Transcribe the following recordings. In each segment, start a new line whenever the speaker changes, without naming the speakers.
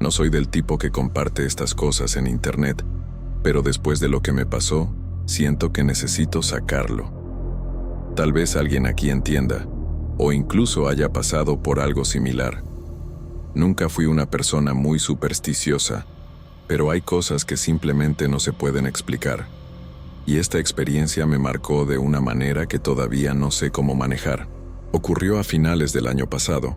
No soy del tipo que comparte estas cosas en internet, pero después de lo que me pasó, siento que necesito sacarlo. Tal vez alguien aquí entienda, o incluso haya pasado por algo similar. Nunca fui una persona muy supersticiosa, pero hay cosas que simplemente no se pueden explicar. Y esta experiencia me marcó de una manera que todavía no sé cómo manejar. Ocurrió a finales del año pasado,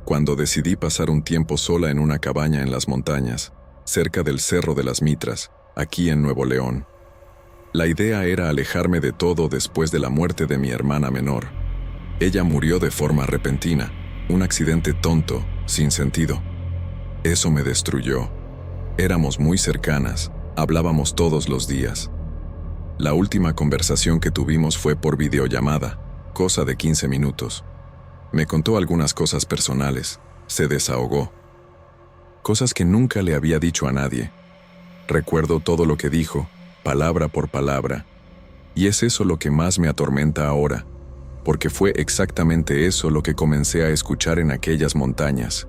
cuando decidí pasar un tiempo sola en una cabaña en las montañas, cerca del Cerro de las Mitras, aquí en Nuevo León. La idea era alejarme de todo después de la muerte de mi hermana menor. Ella murió de forma repentina, un accidente tonto, sin sentido. Eso me destruyó. Éramos muy cercanas, hablábamos todos los días. La última conversación que tuvimos fue por videollamada, cosa de 15 minutos. Me contó algunas cosas personales, se desahogó. Cosas que nunca le había dicho a nadie. Recuerdo todo lo que dijo, palabra por palabra. Y es eso lo que más me atormenta ahora, porque fue exactamente eso lo que comencé a escuchar en aquellas montañas.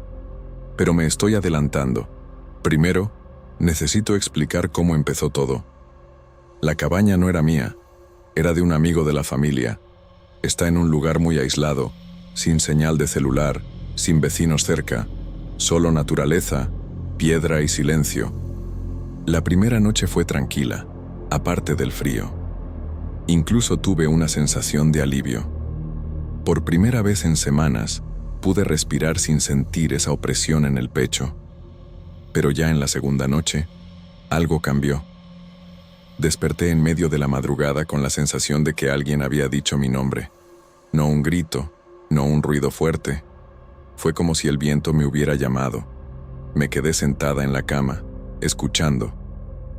Pero me estoy adelantando. Primero, necesito explicar cómo empezó todo. La cabaña no era mía, era de un amigo de la familia. Está en un lugar muy aislado, sin señal de celular, sin vecinos cerca, solo naturaleza, piedra y silencio. La primera noche fue tranquila, aparte del frío. Incluso tuve una sensación de alivio. Por primera vez en semanas, pude respirar sin sentir esa opresión en el pecho. Pero ya en la segunda noche, algo cambió. Desperté en medio de la madrugada con la sensación de que alguien había dicho mi nombre. No un grito, no un ruido fuerte. Fue como si el viento me hubiera llamado. Me quedé sentada en la cama, escuchando,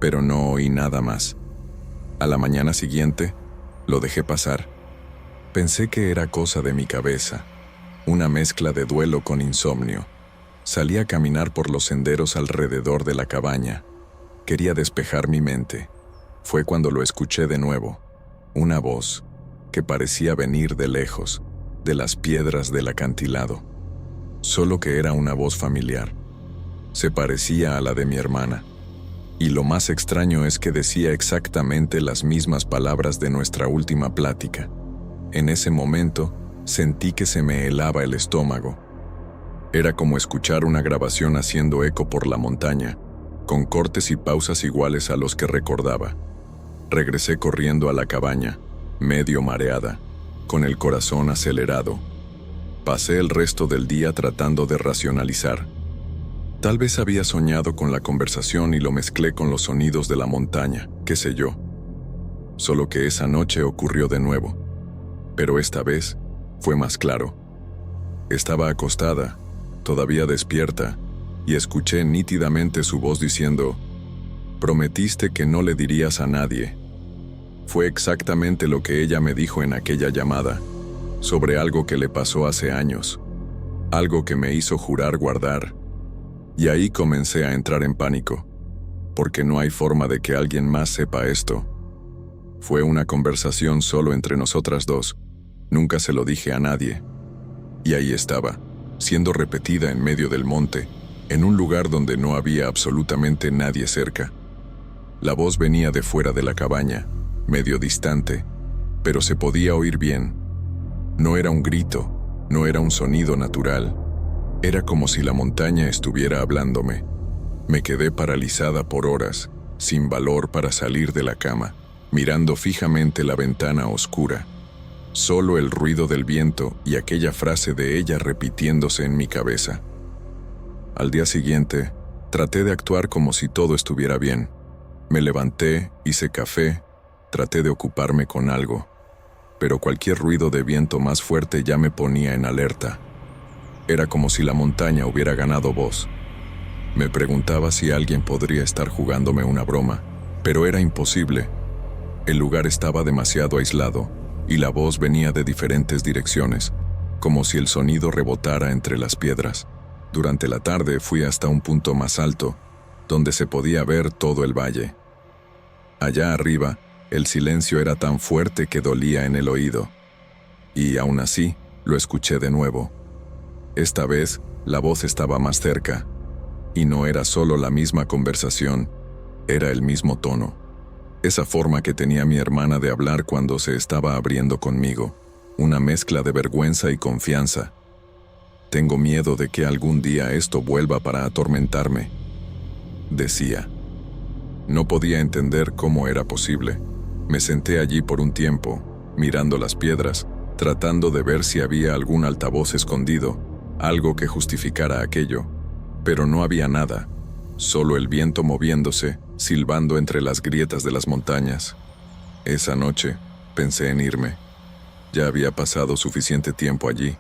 pero no oí nada más. A la mañana siguiente, lo dejé pasar. Pensé que era cosa de mi cabeza, una mezcla de duelo con insomnio. Salí a caminar por los senderos alrededor de la cabaña. Quería despejar mi mente. Fue cuando lo escuché de nuevo, una voz que parecía venir de lejos, de las piedras del acantilado. Solo que era una voz familiar. Se parecía a la de mi hermana. Y lo más extraño es que decía exactamente las mismas palabras de nuestra última plática. En ese momento, sentí que se me helaba el estómago. Era como escuchar una grabación haciendo eco por la montaña, con cortes y pausas iguales a los que recordaba. Regresé corriendo a la cabaña, medio mareada, con el corazón acelerado. Pasé el resto del día tratando de racionalizar. Tal vez había soñado con la conversación y lo mezclé con los sonidos de la montaña, qué sé yo. Solo que esa noche ocurrió de nuevo. Pero esta vez fue más claro. Estaba acostada, todavía despierta, y escuché nítidamente su voz diciendo: «Prometiste que no le dirías a nadie». Fue exactamente lo que ella me dijo en aquella llamada, sobre algo que le pasó hace años, algo que me hizo jurar guardar. Y ahí comencé a entrar en pánico, porque no hay forma de que alguien más sepa esto. Fue una conversación solo entre nosotras dos, nunca se lo dije a nadie. Y ahí estaba, siendo repetida en medio del monte, en un lugar donde no había absolutamente nadie cerca. La voz venía de fuera de la cabaña, medio distante, pero se podía oír bien. No era un grito, no era un sonido natural. Era como si la montaña estuviera hablándome. Me quedé paralizada por horas, sin valor para salir de la cama, mirando fijamente la ventana oscura. Solo el ruido del viento y aquella frase de ella repitiéndose en mi cabeza. Al día siguiente, traté de actuar como si todo estuviera bien. Me levanté, hice café, traté de ocuparme con algo, pero cualquier ruido de viento más fuerte ya me ponía en alerta. Era como si la montaña hubiera ganado voz. Me preguntaba si alguien podría estar jugándome una broma, pero era imposible. El lugar estaba demasiado aislado, y la voz venía de diferentes direcciones, como si el sonido rebotara entre las piedras. Durante la tarde fui hasta un punto más alto, donde se podía ver todo el valle. Allá arriba, el silencio era tan fuerte que dolía en el oído. Y aún así, lo escuché de nuevo. Esta vez, la voz estaba más cerca. Y no era solo la misma conversación, era el mismo tono. Esa forma que tenía mi hermana de hablar cuando se estaba abriendo conmigo, una mezcla de vergüenza y confianza. Tengo miedo de que algún día esto vuelva para atormentarme, decía. No podía entender cómo era posible. Me senté allí por un tiempo, mirando las piedras, tratando de ver si había algún altavoz escondido, algo que justificara aquello, pero no había nada, solo el viento moviéndose, silbando entre las grietas de las montañas. Esa noche, pensé en irme. Ya había pasado suficiente tiempo allí,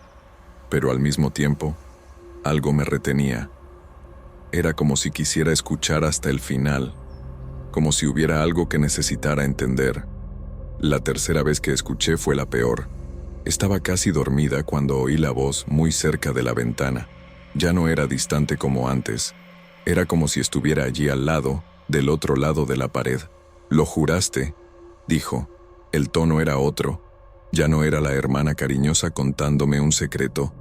pero al mismo tiempo, algo me retenía. Era como si quisiera escuchar hasta el final, como si hubiera algo que necesitara entender. La tercera vez que escuché fue la peor. Estaba casi dormida cuando oí la voz muy cerca de la ventana. Ya no era distante como antes. Era como si estuviera allí al lado, del otro lado de la pared. «¿Lo juraste?», dijo. El tono era otro. Ya no era la hermana cariñosa contándome un secreto.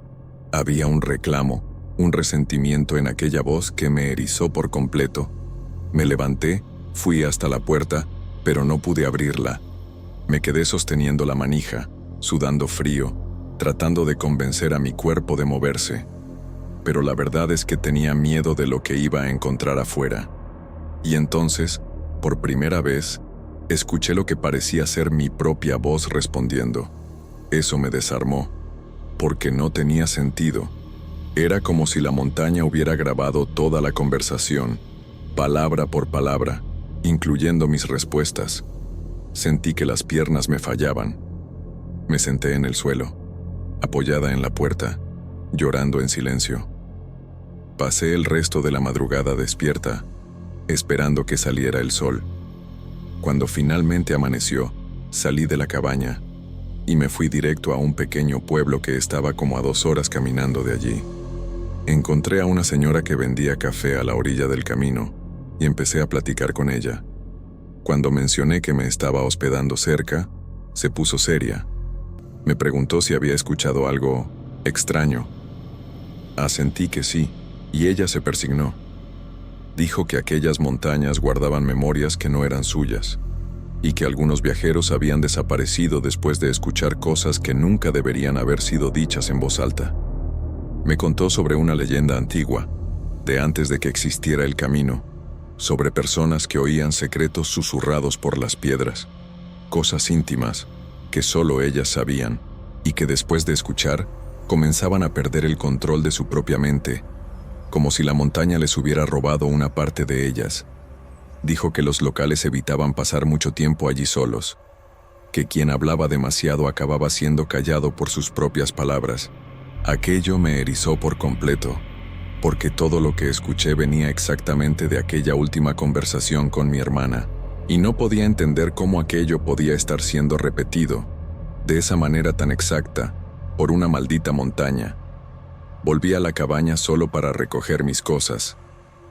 Había un reclamo, un resentimiento en aquella voz que me erizó por completo. Me levanté, fui hasta la puerta, pero no pude abrirla. Me quedé sosteniendo la manija, sudando frío, tratando de convencer a mi cuerpo de moverse. Pero la verdad es que tenía miedo de lo que iba a encontrar afuera. Y entonces, por primera vez, escuché lo que parecía ser mi propia voz respondiendo. Eso me desarmó, porque no tenía sentido. Era como si la montaña hubiera grabado toda la conversación, palabra por palabra, incluyendo mis respuestas. Sentí que las piernas me fallaban. Me senté en el suelo, apoyada en la puerta, llorando en silencio. Pasé el resto de la madrugada despierta, esperando que saliera el sol. Cuando finalmente amaneció, salí de la cabaña y me fui directo a un pequeño pueblo que estaba como a 2 horas caminando de allí. Encontré a una señora que vendía café a la orilla del camino y empecé a platicar con ella. Cuando mencioné que me estaba hospedando cerca, se puso seria. Me preguntó si había escuchado algo extraño. Asentí que sí, y ella se persignó. Dijo que aquellas montañas guardaban memorias que no eran suyas, y que algunos viajeros habían desaparecido después de escuchar cosas que nunca deberían haber sido dichas en voz alta. Me contó sobre una leyenda antigua, de antes de que existiera el camino, sobre personas que oían secretos susurrados por las piedras, cosas íntimas que solo ellas sabían, y que después de escuchar, comenzaban a perder el control de su propia mente, como si la montaña les hubiera robado una parte de ellas. Dijo que los locales evitaban pasar mucho tiempo allí solos, que quien hablaba demasiado acababa siendo callado por sus propias palabras. Aquello me erizó por completo, porque todo lo que escuché venía exactamente de aquella última conversación con mi hermana, y no podía entender cómo aquello podía estar siendo repetido, de esa manera tan exacta, por una maldita montaña. Volví a la cabaña solo para recoger mis cosas.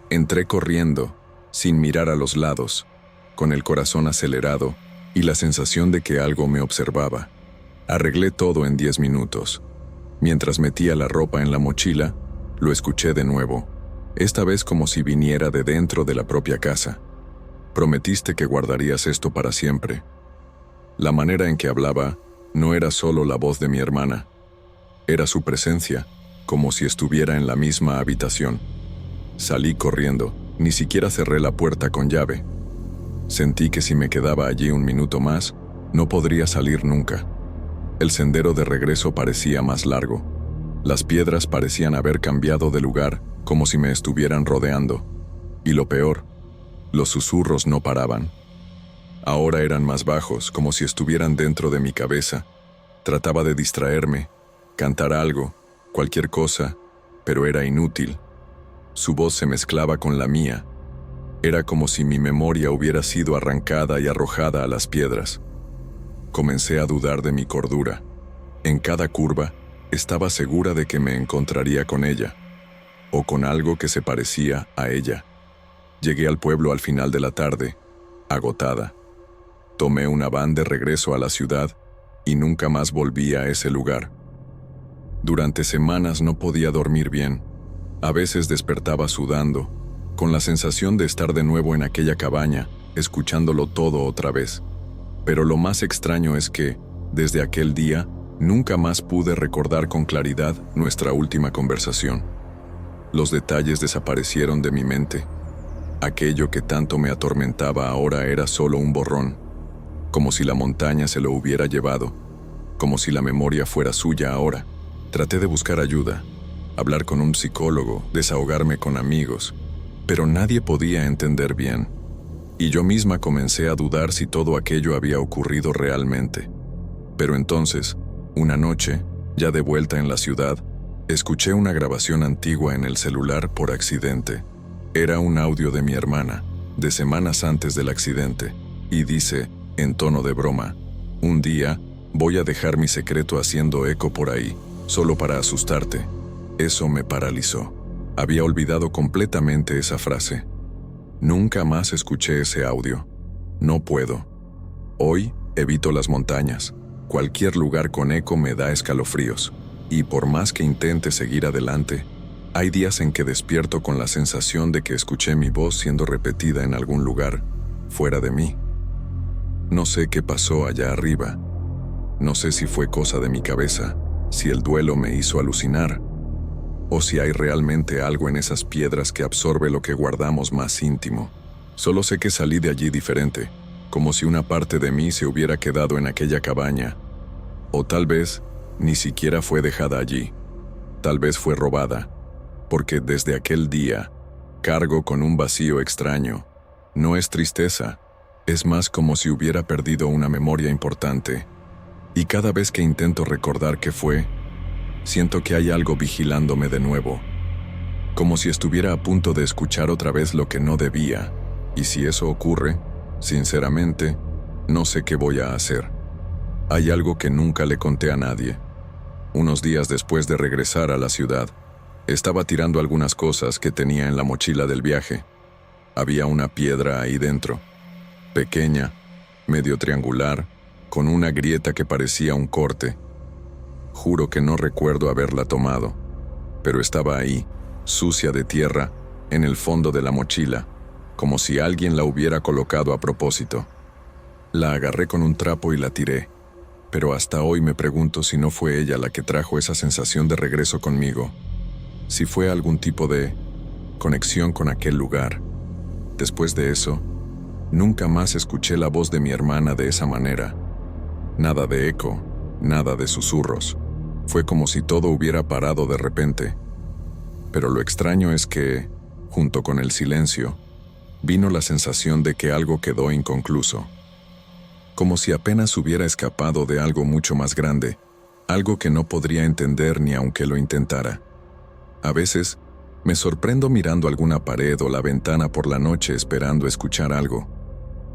Entré corriendo, sin mirar a los lados, con el corazón acelerado y la sensación de que algo me observaba. Arreglé todo en 10 minutos. Mientras metía la ropa en la mochila, lo escuché de nuevo, esta vez como si viniera de dentro de la propia casa. Prometiste que guardarías esto para siempre. La manera en que hablaba no era solo la voz de mi hermana, era su presencia, como si estuviera en la misma habitación. Salí corriendo, ni siquiera cerré la puerta con llave. Sentí que si me quedaba allí un minuto más, no podría salir nunca. El sendero de regreso parecía más largo. Las piedras parecían haber cambiado de lugar, como si me estuvieran rodeando. Y lo peor, los susurros no paraban. Ahora eran más bajos, como si estuvieran dentro de mi cabeza. Trataba de distraerme, cantar algo, cualquier cosa, pero era inútil. Su voz se mezclaba con la mía. Era como si mi memoria hubiera sido arrancada y arrojada a las piedras. Comencé a dudar de mi cordura. En cada curva, estaba segura de que me encontraría con ella, o con algo que se parecía a ella. Llegué al pueblo al final de la tarde, agotada. Tomé una van de regreso a la ciudad y nunca más volví a ese lugar. Durante semanas no podía dormir bien. A veces despertaba sudando, con la sensación de estar de nuevo en aquella cabaña, escuchándolo todo otra vez. Pero lo más extraño es que, desde aquel día, nunca más pude recordar con claridad nuestra última conversación. Los detalles desaparecieron de mi mente. Aquello que tanto me atormentaba ahora era solo un borrón, como si la montaña se lo hubiera llevado, como si la memoria fuera suya ahora. Traté de buscar ayuda, hablar con un psicólogo, desahogarme con amigos, pero nadie podía entender bien. Y yo misma comencé a dudar si todo aquello había ocurrido realmente. Pero entonces, una noche, ya de vuelta en la ciudad, escuché una grabación antigua en el celular por accidente. Era un audio de mi hermana, de semanas antes del accidente, y dice, en tono de broma, «Un día, voy a dejar mi secreto haciendo eco por ahí, solo para asustarte». Eso me paralizó. Había olvidado completamente esa frase. Nunca más escuché ese audio. No puedo. Hoy evito las montañas. Cualquier lugar con eco me da escalofríos. Y por más que intente seguir adelante, hay días en que despierto con la sensación de que escuché mi voz siendo repetida en algún lugar, fuera de mí. No sé qué pasó allá arriba. No sé si fue cosa de mi cabeza, si el duelo me hizo alucinar, o si hay realmente algo en esas piedras que absorbe lo que guardamos más íntimo. Solo sé que salí de allí diferente, como si una parte de mí se hubiera quedado en aquella cabaña. O tal vez ni siquiera fue dejada allí. Tal vez fue robada, porque desde aquel día cargo con un vacío extraño. No es tristeza, es más como si hubiera perdido una memoria importante. Y cada vez que intento recordar qué fue, siento que hay algo vigilándome de nuevo, como si estuviera a punto de escuchar otra vez lo que no debía, y si eso ocurre, sinceramente, no sé qué voy a hacer. Hay algo que nunca le conté a nadie. Unos días después de regresar a la ciudad, estaba tirando algunas cosas que tenía en la mochila del viaje. Había una piedra ahí dentro, pequeña, medio triangular, con una grieta que parecía un corte. Juro que no recuerdo haberla tomado, pero estaba ahí, sucia de tierra, en el fondo de la mochila, como si alguien la hubiera colocado a propósito. La agarré con un trapo y la tiré, pero hasta hoy me pregunto si no fue ella la que trajo esa sensación de regreso conmigo, si fue algún tipo de conexión con aquel lugar. Después de eso, nunca más escuché la voz de mi hermana de esa manera. Nada de eco, nada de susurros. Fue como si todo hubiera parado de repente. Pero lo extraño es que, junto con el silencio, vino la sensación de que algo quedó inconcluso. Como si apenas hubiera escapado de algo mucho más grande, algo que no podría entender ni aunque lo intentara. A veces, me sorprendo mirando alguna pared o la ventana por la noche esperando escuchar algo.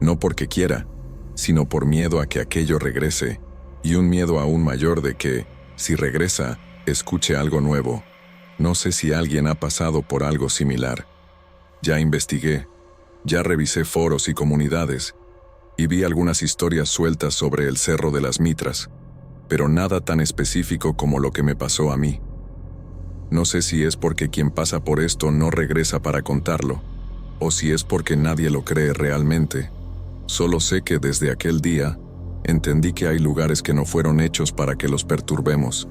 No porque quiera, sino por miedo a que aquello regrese, y un miedo aún mayor de que, si regresa, escuche algo nuevo. No sé si alguien ha pasado por algo similar. Ya investigué, ya revisé foros y comunidades, y vi algunas historias sueltas sobre el Cerro de las Mitras, pero nada tan específico como lo que me pasó a mí. No sé si es porque quien pasa por esto no regresa para contarlo, o si es porque nadie lo cree realmente. Solo sé que desde aquel día, entendí que hay lugares que no fueron hechos para que los perturbemos,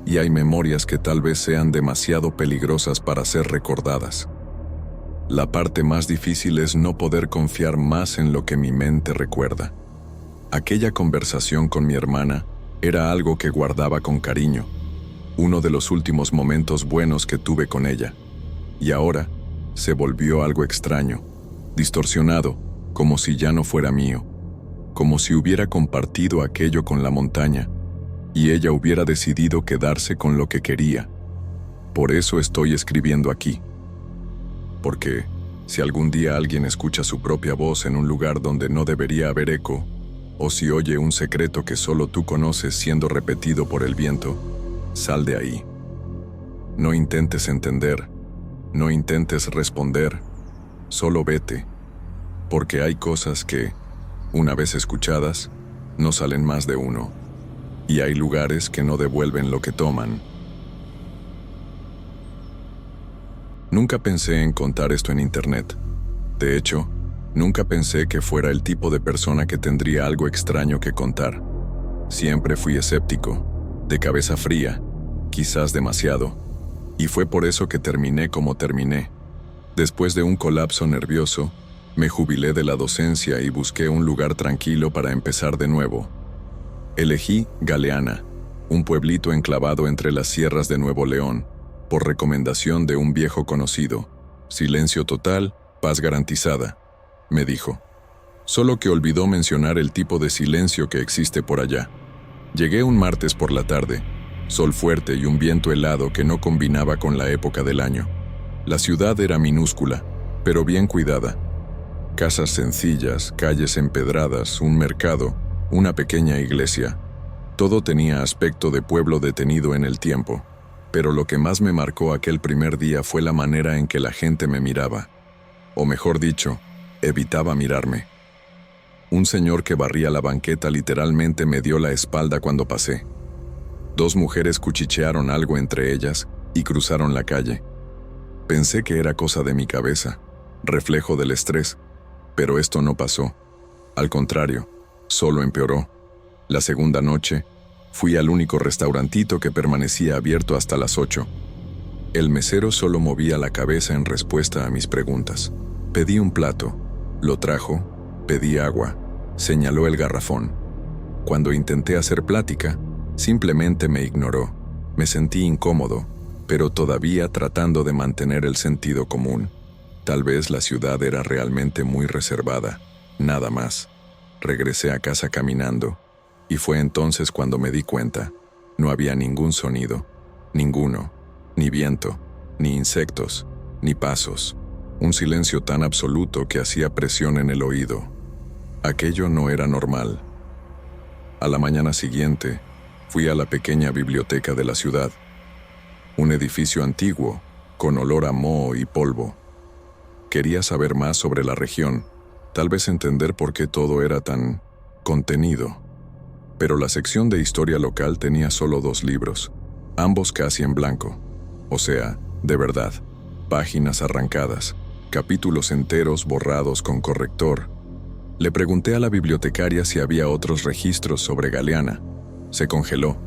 y hay memorias que tal vez sean demasiado peligrosas para ser recordadas. La parte más difícil es no poder confiar más en lo que mi mente recuerda. Aquella conversación con mi hermana era algo que guardaba con cariño, uno de los últimos momentos buenos que tuve con ella, y ahora se volvió algo extraño, distorsionado, como si ya no fuera mío, como si hubiera compartido aquello con la montaña, y ella hubiera decidido quedarse con lo que quería. Por eso estoy escribiendo aquí. Porque, si algún día alguien escucha su propia voz en un lugar donde no debería haber eco, o si oye un secreto que solo tú conoces siendo repetido por el viento, sal de ahí. No intentes entender, no intentes responder, solo vete, porque hay cosas que, una vez escuchadas, no salen más de uno, y hay lugares que no devuelven lo que toman. Nunca pensé en contar esto en internet. De hecho, nunca pensé que fuera el tipo de persona que tendría algo extraño que contar. Siempre fui escéptico, de cabeza fría, quizás demasiado, y fue por eso que terminé como terminé. Después de un colapso nervioso, me jubilé de la docencia y busqué un lugar tranquilo para empezar de nuevo. Elegí Galeana, un pueblito enclavado entre las sierras de Nuevo León, por recomendación de un viejo conocido. Silencio total, paz garantizada, me dijo. Solo que olvidó mencionar el tipo de silencio que existe por allá. Llegué un martes por la tarde, sol fuerte y un viento helado que no combinaba con la época del año. La ciudad era minúscula, pero bien cuidada. Casas sencillas, calles empedradas, un mercado, una pequeña iglesia. Todo tenía aspecto de pueblo detenido en el tiempo, pero lo que más me marcó aquel primer día fue la manera en que la gente me miraba. O mejor dicho, evitaba mirarme. Un señor que barría la banqueta literalmente me dio la espalda cuando pasé. Dos mujeres cuchichearon algo entre ellas y cruzaron la calle. Pensé que era cosa de mi cabeza, reflejo del estrés, pero esto no pasó. Al contrario, solo empeoró. La segunda noche, fui al único restaurantito que permanecía abierto hasta las 8. El mesero solo movía la cabeza en respuesta a mis preguntas. Pedí un plato, lo trajo, pedí agua, señaló el garrafón. Cuando intenté hacer plática, simplemente me ignoró. Me sentí incómodo, pero todavía tratando de mantener el sentido común. Tal vez la ciudad era realmente muy reservada, nada más. Regresé a casa caminando, y fue entonces cuando me di cuenta. No había ningún sonido, ninguno, ni viento, ni insectos, ni pasos. Un silencio tan absoluto que hacía presión en el oído. Aquello no era normal. A la mañana siguiente, fui a la pequeña biblioteca de la ciudad. Un edificio antiguo, con olor a moho y polvo. Quería saber más sobre la región, tal vez entender por qué todo era tan contenido. Pero la sección de historia local tenía solo 2 libros, ambos casi en blanco. O sea, de verdad, páginas arrancadas, capítulos enteros borrados con corrector. Le pregunté a la bibliotecaria si había otros registros sobre Galeana. Se congeló.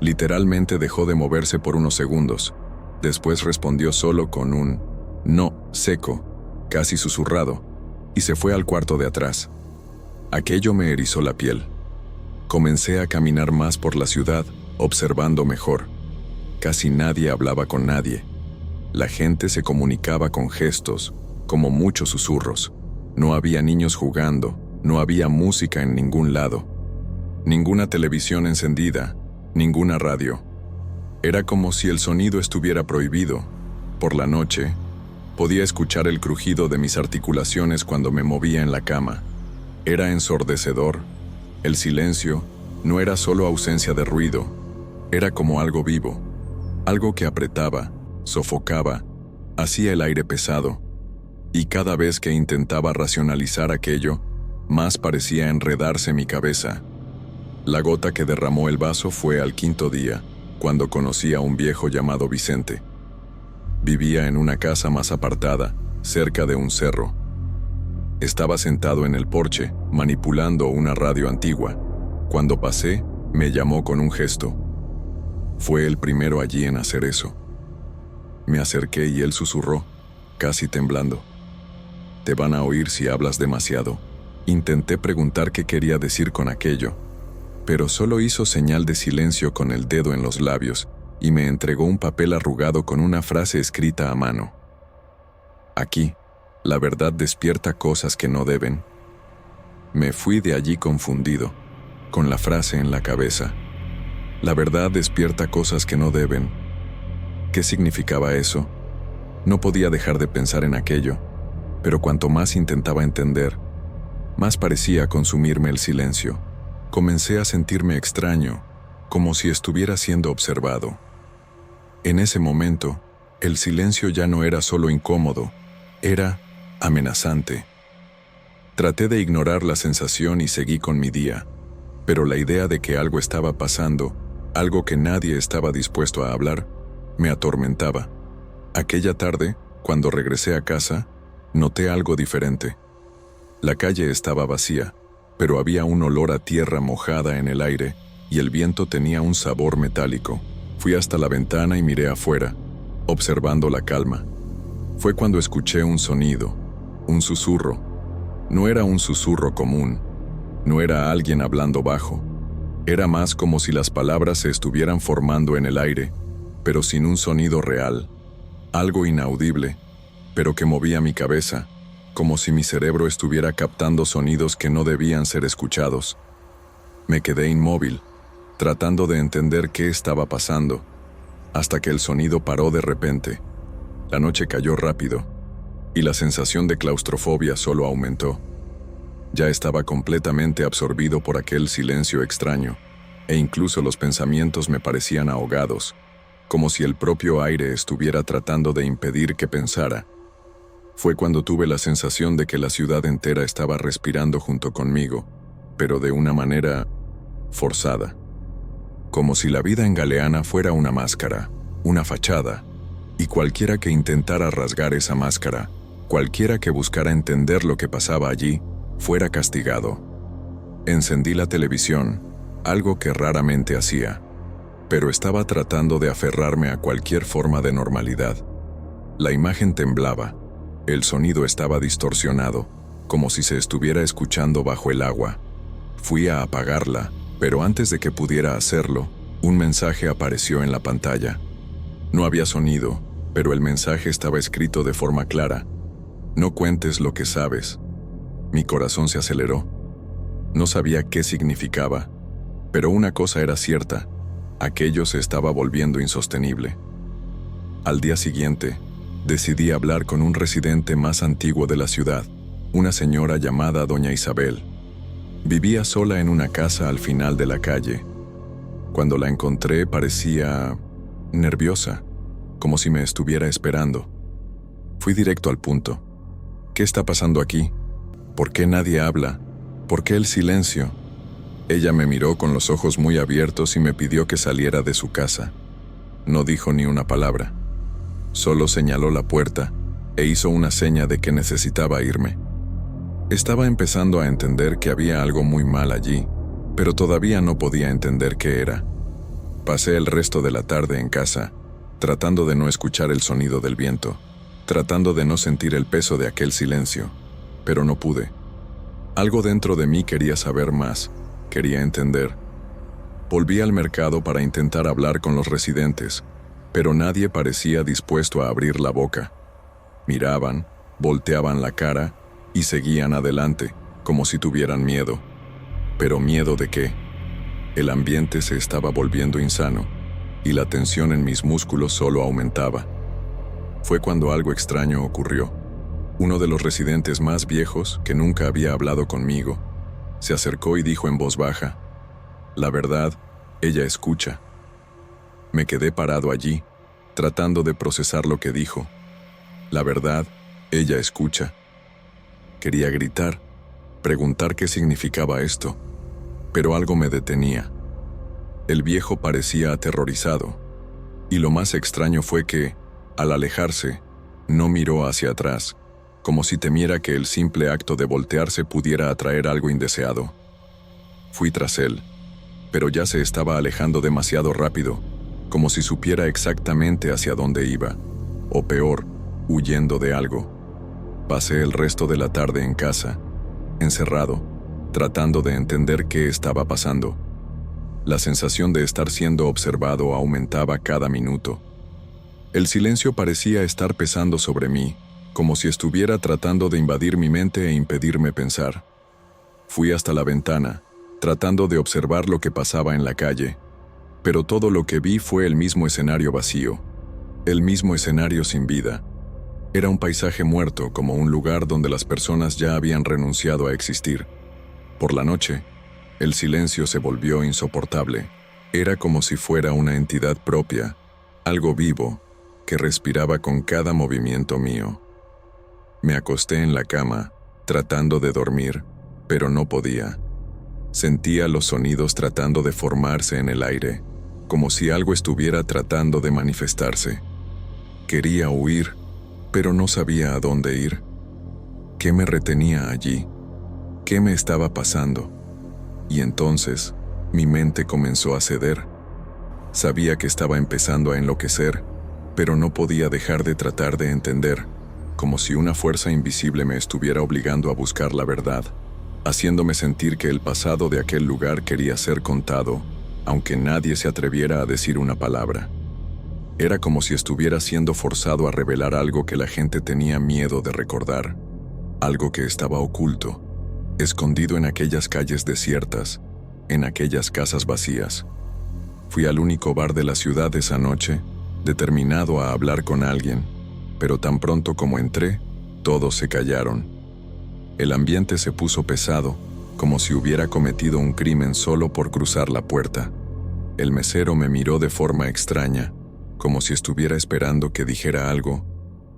Literalmente dejó de moverse por unos segundos. Después respondió solo con un no seco, casi susurrado, y se fue al cuarto de atrás. Aquello me erizó la piel. Comencé a caminar más por la ciudad, observando mejor. Casi nadie hablaba con nadie. La gente se comunicaba con gestos, como muchos susurros. No había niños jugando, no había música en ningún lado. Ninguna televisión encendida, ninguna radio. Era como si el sonido estuviera prohibido. Por la noche, podía escuchar el crujido de mis articulaciones cuando me movía en la cama. Era ensordecedor. El silencio no era solo ausencia de ruido, era como algo vivo, algo que apretaba, sofocaba, hacía el aire pesado, y cada vez que intentaba racionalizar aquello, más parecía enredarse mi cabeza. La gota que derramó el vaso fue al 5.º día, cuando conocí a un viejo llamado Vicente. Vivía en una casa más apartada, cerca de un cerro. Estaba sentado en el porche, manipulando una radio antigua. Cuando pasé, me llamó con un gesto. Fue el primero allí en hacer eso. Me acerqué y él susurró, casi temblando. Te van a oír si hablas demasiado. Intenté preguntar qué quería decir con aquello, pero solo hizo señal de silencio con el dedo en los labios y me entregó un papel arrugado con una frase escrita a mano. Aquí. La verdad despierta cosas que no deben. Me fui de allí confundido, con la frase en la cabeza. La verdad despierta cosas que no deben. ¿Qué significaba eso? No podía dejar de pensar en aquello, pero cuanto más intentaba entender, más parecía consumirme el silencio. Comencé a sentirme extraño, como si estuviera siendo observado. En ese momento, el silencio ya no era solo incómodo, era amenazante. Traté de ignorar la sensación y seguí con mi día, pero la idea de que algo estaba pasando, algo que nadie estaba dispuesto a hablar, me atormentaba. Aquella tarde, Cuando regresé a casa, noté algo diferente. La calle estaba vacía, pero había un olor a tierra mojada en el aire y el viento tenía un sabor metálico. Fui hasta la ventana y miré afuera, observando la calma. Fue cuando escuché un sonido, un susurro. No era un susurro común, no era alguien hablando bajo. Era más como si las palabras se estuvieran formando en el aire, pero sin un sonido real. Algo inaudible, pero que movía mi cabeza, como si mi cerebro estuviera captando sonidos que no debían ser escuchados. Me quedé inmóvil, tratando de entender qué estaba pasando, hasta que el sonido paró de repente. La noche cayó rápido, y la sensación de claustrofobia solo aumentó. Ya estaba completamente absorbido por aquel silencio extraño, e incluso los pensamientos me parecían ahogados, como si el propio aire estuviera tratando de impedir que pensara. Fue cuando tuve la sensación de que la ciudad entera estaba respirando junto conmigo, pero de una manera forzada. Como si la vida en Galeana fuera una máscara, una fachada, y cualquiera que intentara rasgar esa máscara, cualquiera que buscara entender lo que pasaba allí, fuera castigado. Encendí la televisión, algo que raramente hacía, pero estaba tratando de aferrarme a cualquier forma de normalidad. La imagen temblaba, el sonido estaba distorsionado, como si se estuviera escuchando bajo el agua. Fui a apagarla, pero antes de que pudiera hacerlo, un mensaje apareció en la pantalla. No había sonido, pero el mensaje estaba escrito de forma clara. No cuentes lo que sabes. Mi corazón se aceleró. No sabía qué significaba, pero una cosa era cierta: aquello se estaba volviendo insostenible. Al día siguiente, decidí hablar con un residente más antiguo de la ciudad, una señora llamada Doña Isabel. Vivía sola en una casa al final de la calle. Cuando la encontré parecía nerviosa, como si me estuviera esperando. Fui directo al punto. ¿Qué está pasando aquí? ¿Por qué nadie habla? ¿Por qué el silencio? Ella me miró con los ojos muy abiertos y me pidió que saliera de su casa. No dijo ni una palabra. Solo señaló la puerta e hizo una seña de que necesitaba irme. Estaba empezando a entender que había algo muy mal allí, pero todavía no podía entender qué era. Pasé el resto de la tarde en casa, tratando de no escuchar el sonido del viento, tratando de no sentir el peso de aquel silencio, pero no pude. Algo dentro de mí quería saber más, quería entender. Volví al mercado para intentar hablar con los residentes, pero nadie parecía dispuesto a abrir la boca. Miraban, volteaban la cara y seguían adelante, como si tuvieran miedo. ¿Pero miedo de qué? El ambiente se estaba volviendo insano, y la tensión en mis músculos solo aumentaba. Fue cuando algo extraño ocurrió. Uno de los residentes más viejos, que nunca había hablado conmigo, se acercó y dijo en voz baja: «La verdad, ella escucha». Me quedé parado allí, tratando de procesar lo que dijo. La verdad, ella escucha. Quería gritar, preguntar qué significaba esto, pero algo me detenía. El viejo parecía aterrorizado, y lo más extraño fue que, al alejarse, no miró hacia atrás, como si temiera que el simple acto de voltearse pudiera atraer algo indeseado. Fui tras él, pero ya se estaba alejando demasiado rápido, como si supiera exactamente hacia dónde iba, o peor, huyendo de algo. Pasé el resto de la tarde en casa, encerrado, tratando de entender qué estaba pasando. La sensación de estar siendo observado aumentaba cada minuto. El silencio parecía estar pesando sobre mí, como si estuviera tratando de invadir mi mente e impedirme pensar. Fui hasta la ventana, tratando de observar lo que pasaba en la calle, pero todo lo que vi fue el mismo escenario vacío, el mismo escenario sin vida. Era un paisaje muerto, como un lugar donde las personas ya habían renunciado a existir. Por la noche, el silencio se volvió insoportable. Era como si fuera una entidad propia, algo vivo, que respiraba con cada movimiento mío. Me acosté en la cama, tratando de dormir, pero no podía. Sentía los sonidos tratando de formarse en el aire, como si algo estuviera tratando de manifestarse. Quería huir, pero no sabía a dónde ir. ¿Qué me retenía allí? ¿Qué me estaba pasando? Y entonces, mi mente comenzó a ceder. Sabía que estaba empezando a enloquecer, pero no podía dejar de tratar de entender, como si una fuerza invisible me estuviera obligando a buscar la verdad, haciéndome sentir que el pasado de aquel lugar quería ser contado, aunque nadie se atreviera a decir una palabra. Era como si estuviera siendo forzado a revelar algo que la gente tenía miedo de recordar, algo que estaba oculto, escondido en aquellas calles desiertas, en aquellas casas vacías. Fui al único bar de la ciudad esa noche, determinado a hablar con alguien, pero tan pronto como entré, todos se callaron. El ambiente se puso pesado, como si hubiera cometido un crimen solo por cruzar la puerta. El mesero me miró de forma extraña, como si estuviera esperando que dijera algo,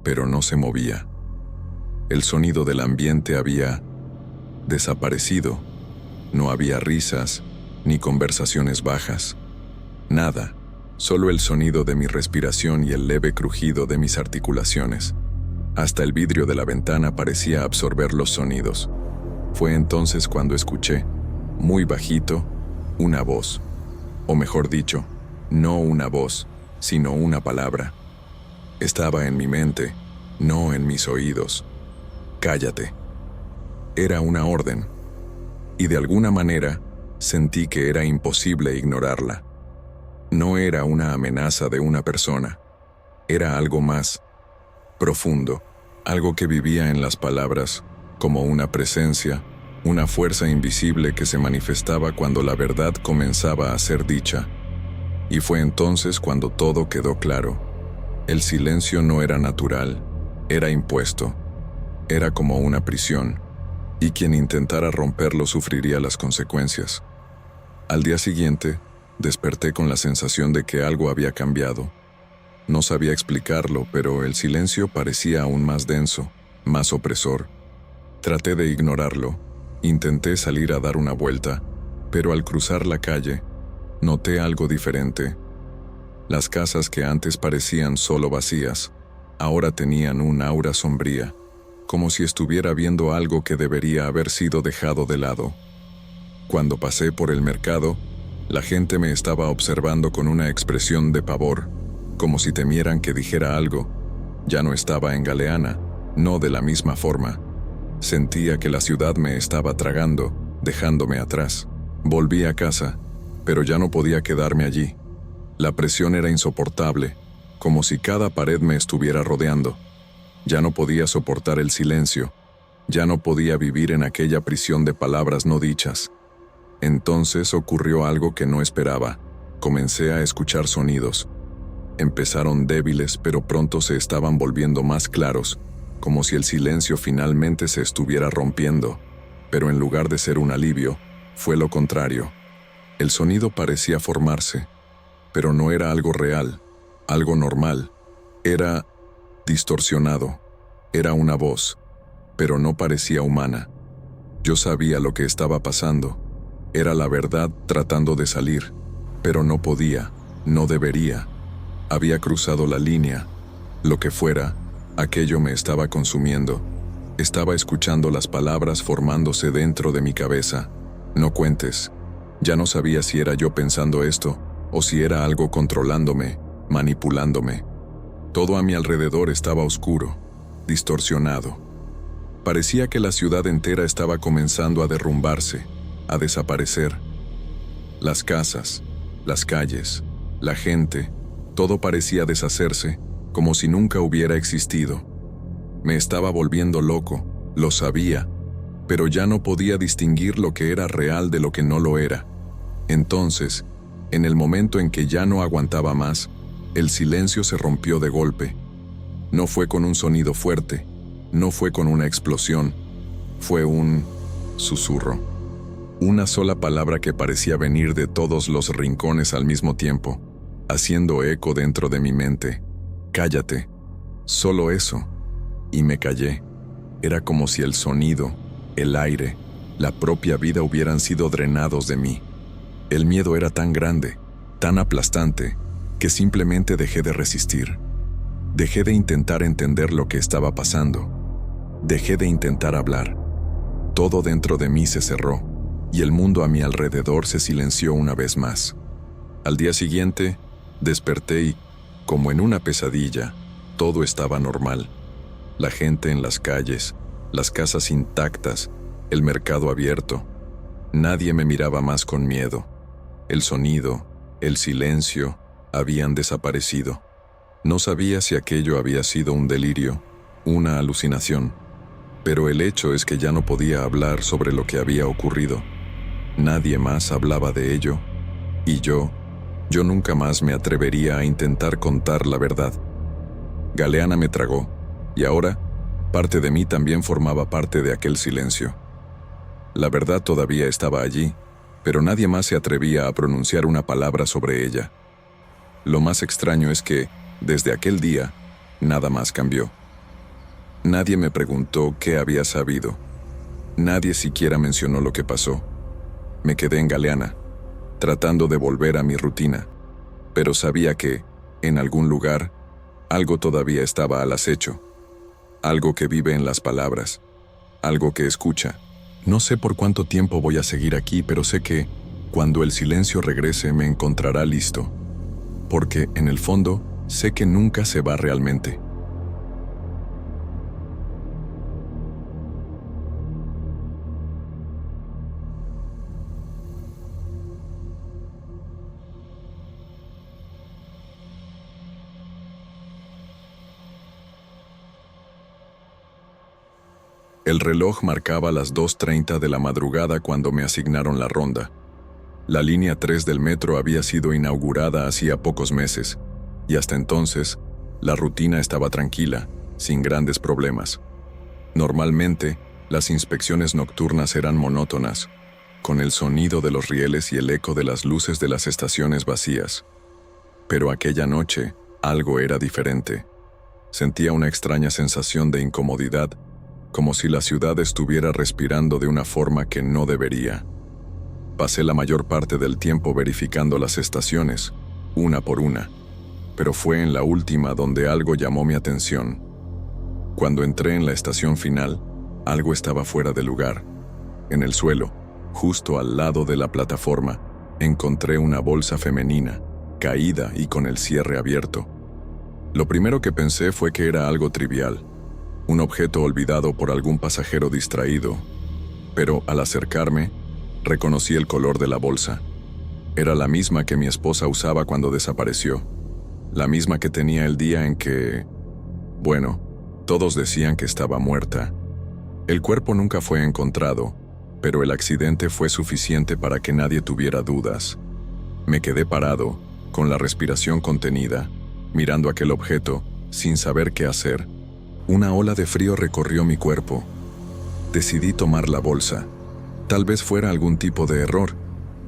pero no se movía. El sonido del ambiente había desaparecido. No había risas, ni conversaciones bajas. Nada, solo el sonido de mi respiración y el leve crujido de mis articulaciones. Hasta el vidrio de la ventana parecía absorber los sonidos. Fue entonces cuando escuché, muy bajito, una voz. O mejor dicho, no una voz, sino una palabra. Estaba en mi mente, no en mis oídos. Cállate. Era una orden. Y de alguna manera, sentí que era imposible ignorarla. No era una amenaza de una persona. Era algo más profundo, algo que vivía en las palabras, como una presencia, una fuerza invisible que se manifestaba cuando la verdad comenzaba a ser dicha. Y fue entonces cuando todo quedó claro. El silencio no era natural, era impuesto. Era como una prisión, y quien intentara romperlo sufriría las consecuencias. Al día siguiente, desperté con la sensación de que algo había cambiado. No sabía explicarlo, pero el silencio parecía aún más denso, más opresor. Traté de ignorarlo, intenté salir a dar una vuelta, pero al cruzar la calle, noté algo diferente. Las casas que antes parecían solo vacías, ahora tenían un aura sombría, como si estuviera viendo algo que debería haber sido dejado de lado. Cuando pasé por el mercado, la gente me estaba observando con una expresión de pavor, como si temieran que dijera algo. Ya no estaba en Galeana, no de la misma forma. Sentía que la ciudad me estaba tragando, dejándome atrás. Volví a casa, pero ya no podía quedarme allí. La presión era insoportable, como si cada pared me estuviera rodeando. Ya no podía soportar el silencio, ya no podía vivir en aquella prisión de palabras no dichas. Entonces ocurrió algo que no esperaba. Comencé a escuchar sonidos. Empezaron débiles, pero pronto se estaban volviendo más claros, como si el silencio finalmente se estuviera rompiendo. Pero en lugar de ser un alivio, fue lo contrario. El sonido parecía formarse, pero no era algo real, algo normal. Era distorsionado. Era una voz, pero no parecía humana. Yo sabía lo que estaba pasando. Era la verdad tratando de salir, pero no podía, no debería. Había cruzado la línea. Lo que fuera, aquello me estaba consumiendo. Estaba escuchando las palabras formándose dentro de mi cabeza. No cuentes. Ya no sabía si era yo pensando esto, o si era algo controlándome, manipulándome. Todo a mi alrededor estaba oscuro, distorsionado. Parecía que la ciudad entera estaba comenzando a derrumbarse, a desaparecer. Las casas, las calles, la gente, todo parecía deshacerse, como si nunca hubiera existido. Me estaba volviendo loco, lo sabía, pero ya no podía distinguir lo que era real de lo que no lo era. Entonces, en el momento en que ya no aguantaba más, el silencio se rompió de golpe. No fue con un sonido fuerte, no fue con una explosión, fue un susurro. Una sola palabra que parecía venir de todos los rincones al mismo tiempo, haciendo eco dentro de mi mente. Cállate. Solo eso. Y me callé. Era como si el sonido, el aire, la propia vida hubieran sido drenados de mí. El miedo era tan grande, tan aplastante, que simplemente dejé de resistir. Dejé de intentar entender lo que estaba pasando. Dejé de intentar hablar. Todo dentro de mí se cerró, y el mundo a mi alrededor se silenció una vez más. Al día siguiente, desperté y, como en una pesadilla, todo estaba normal. La gente en las calles, las casas intactas, el mercado abierto. Nadie me miraba más con miedo. El sonido, el silencio, habían desaparecido. No sabía si aquello había sido un delirio, una alucinación, pero el hecho es que ya no podía hablar sobre lo que había ocurrido. Nadie más hablaba de ello, y yo nunca más me atrevería a intentar contar la verdad. Galeana me tragó, y ahora, parte de mí también formaba parte de aquel silencio. La verdad todavía estaba allí, pero nadie más se atrevía a pronunciar una palabra sobre ella. Lo más extraño es que, desde aquel día, nada más cambió. Nadie me preguntó qué había sabido. Nadie siquiera mencionó lo que pasó. Me quedé en Galeana, tratando de volver a mi rutina, pero sabía que, en algún lugar, algo todavía estaba al acecho. Algo que vive en las palabras, algo que escucha. No sé por cuánto tiempo voy a seguir aquí, pero sé que, cuando el silencio regrese, me encontrará listo. Porque, en el fondo, sé que nunca se va realmente. El reloj marcaba las 2:30 de la madrugada cuando me asignaron la ronda. La línea 3 del metro había sido inaugurada hacía pocos meses, y hasta entonces, la rutina estaba tranquila, sin grandes problemas. Normalmente, las inspecciones nocturnas eran monótonas, con el sonido de los rieles y el eco de las luces de las estaciones vacías. Pero aquella noche, algo era diferente. Sentía una extraña sensación de incomodidad, como si la ciudad estuviera respirando de una forma que no debería. Pasé la mayor parte del tiempo verificando las estaciones, una por una, pero fue en la última donde algo llamó mi atención. Cuando entré en la estación final, algo estaba fuera de lugar. En el suelo, justo al lado de la plataforma, encontré una bolsa femenina, caída y con el cierre abierto. Lo primero que pensé fue que era algo trivial, un objeto olvidado por algún pasajero distraído, pero al acercarme, reconocí el color de la bolsa. Era la misma que mi esposa usaba cuando desapareció, la misma que tenía el día en que... Bueno, todos decían que estaba muerta. El cuerpo nunca fue encontrado, pero el accidente fue suficiente para que nadie tuviera dudas. Me quedé parado, con la respiración contenida, mirando aquel objeto, sin saber qué hacer. Una ola de frío recorrió mi cuerpo. Decidí tomar la bolsa. Tal vez fuera algún tipo de error.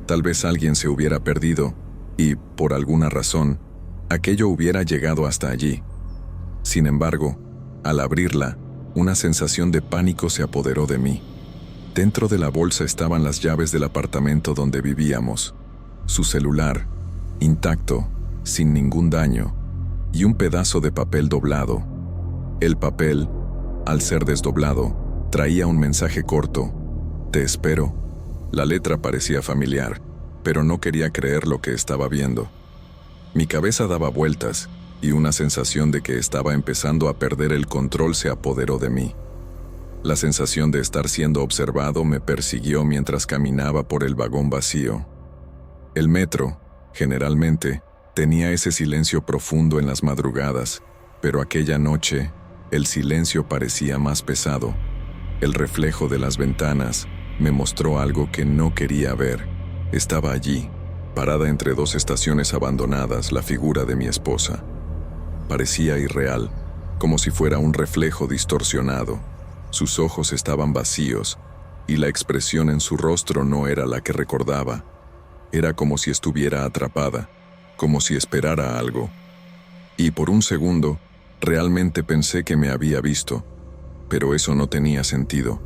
Tal vez alguien se hubiera perdido y, por alguna razón, aquello hubiera llegado hasta allí. Sin embargo, al abrirla, una sensación de pánico se apoderó de mí. Dentro de la bolsa estaban las llaves del apartamento donde vivíamos, su celular, intacto, sin ningún daño, y un pedazo de papel doblado. El papel, al ser desdoblado, traía un mensaje corto: «Te espero». La letra parecía familiar, pero no quería creer lo que estaba viendo. Mi cabeza daba vueltas, y una sensación de que estaba empezando a perder el control se apoderó de mí. La sensación de estar siendo observado me persiguió mientras caminaba por el vagón vacío. El metro, generalmente, tenía ese silencio profundo en las madrugadas, pero aquella noche, el silencio parecía más pesado. El reflejo de las ventanas me mostró algo que no quería ver. Estaba allí, parada entre dos estaciones abandonadas, la figura de mi esposa. Parecía irreal, como si fuera un reflejo distorsionado. Sus ojos estaban vacíos, y la expresión en su rostro no era la que recordaba. Era como si estuviera atrapada, como si esperara algo. Y por un segundo, realmente pensé que me había visto, pero eso no tenía sentido.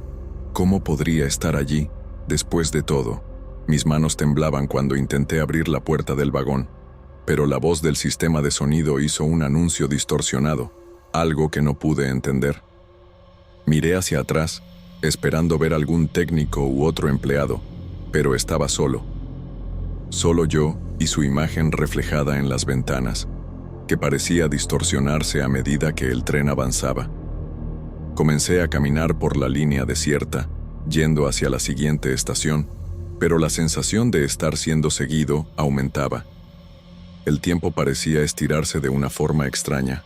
¿Cómo podría estar allí, después de todo? Mis manos temblaban cuando intenté abrir la puerta del vagón. pero la voz del sistema de sonido hizo un anuncio distorsionado, algo que no pude entender. Miré hacia atrás, esperando ver algún técnico u otro empleado, pero estaba solo. Solo yo y su imagen reflejada en las ventanas, que parecía distorsionarse a medida que el tren avanzaba. Comencé a caminar por la línea desierta, yendo hacia la siguiente estación, pero la sensación de estar siendo seguido aumentaba. El tiempo parecía estirarse de una forma extraña,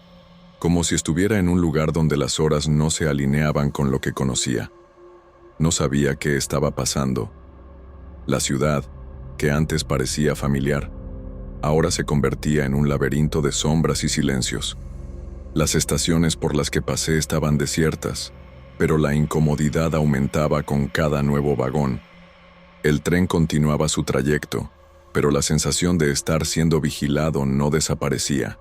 como si estuviera en un lugar donde las horas no se alineaban con lo que conocía. No sabía qué estaba pasando. La ciudad, que antes parecía familiar, ahora se convertía en un laberinto de sombras y silencios. Las estaciones por las que pasé estaban desiertas, pero la incomodidad aumentaba con cada nuevo vagón. El tren continuaba su trayecto, pero la sensación de estar siendo vigilado no desaparecía,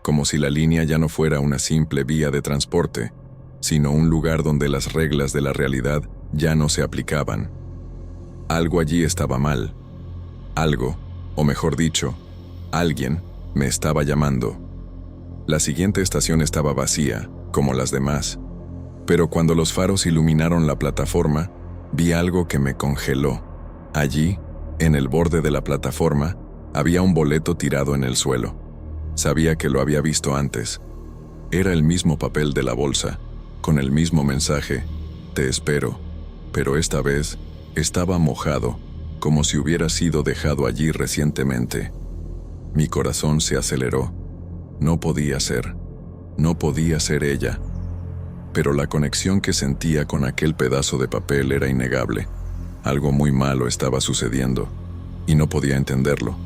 como si la línea ya no fuera una simple vía de transporte, sino un lugar donde las reglas de la realidad ya no se aplicaban. Algo allí estaba mal. Algo, o mejor dicho, alguien, me estaba llamando. La siguiente estación estaba vacía, como las demás, pero cuando los faros iluminaron la plataforma, vi algo que me congeló. Allí, en el borde de la plataforma, había un boleto tirado en el suelo. Sabía que lo había visto antes. Era el mismo papel de la bolsa, con el mismo mensaje: "Te espero", pero esta vez estaba mojado, como si hubiera sido dejado allí recientemente. Mi corazón se aceleró. No podía ser ella. Pero la conexión que sentía con aquel pedazo de papel era innegable. Algo muy malo estaba sucediendo, y no podía entenderlo.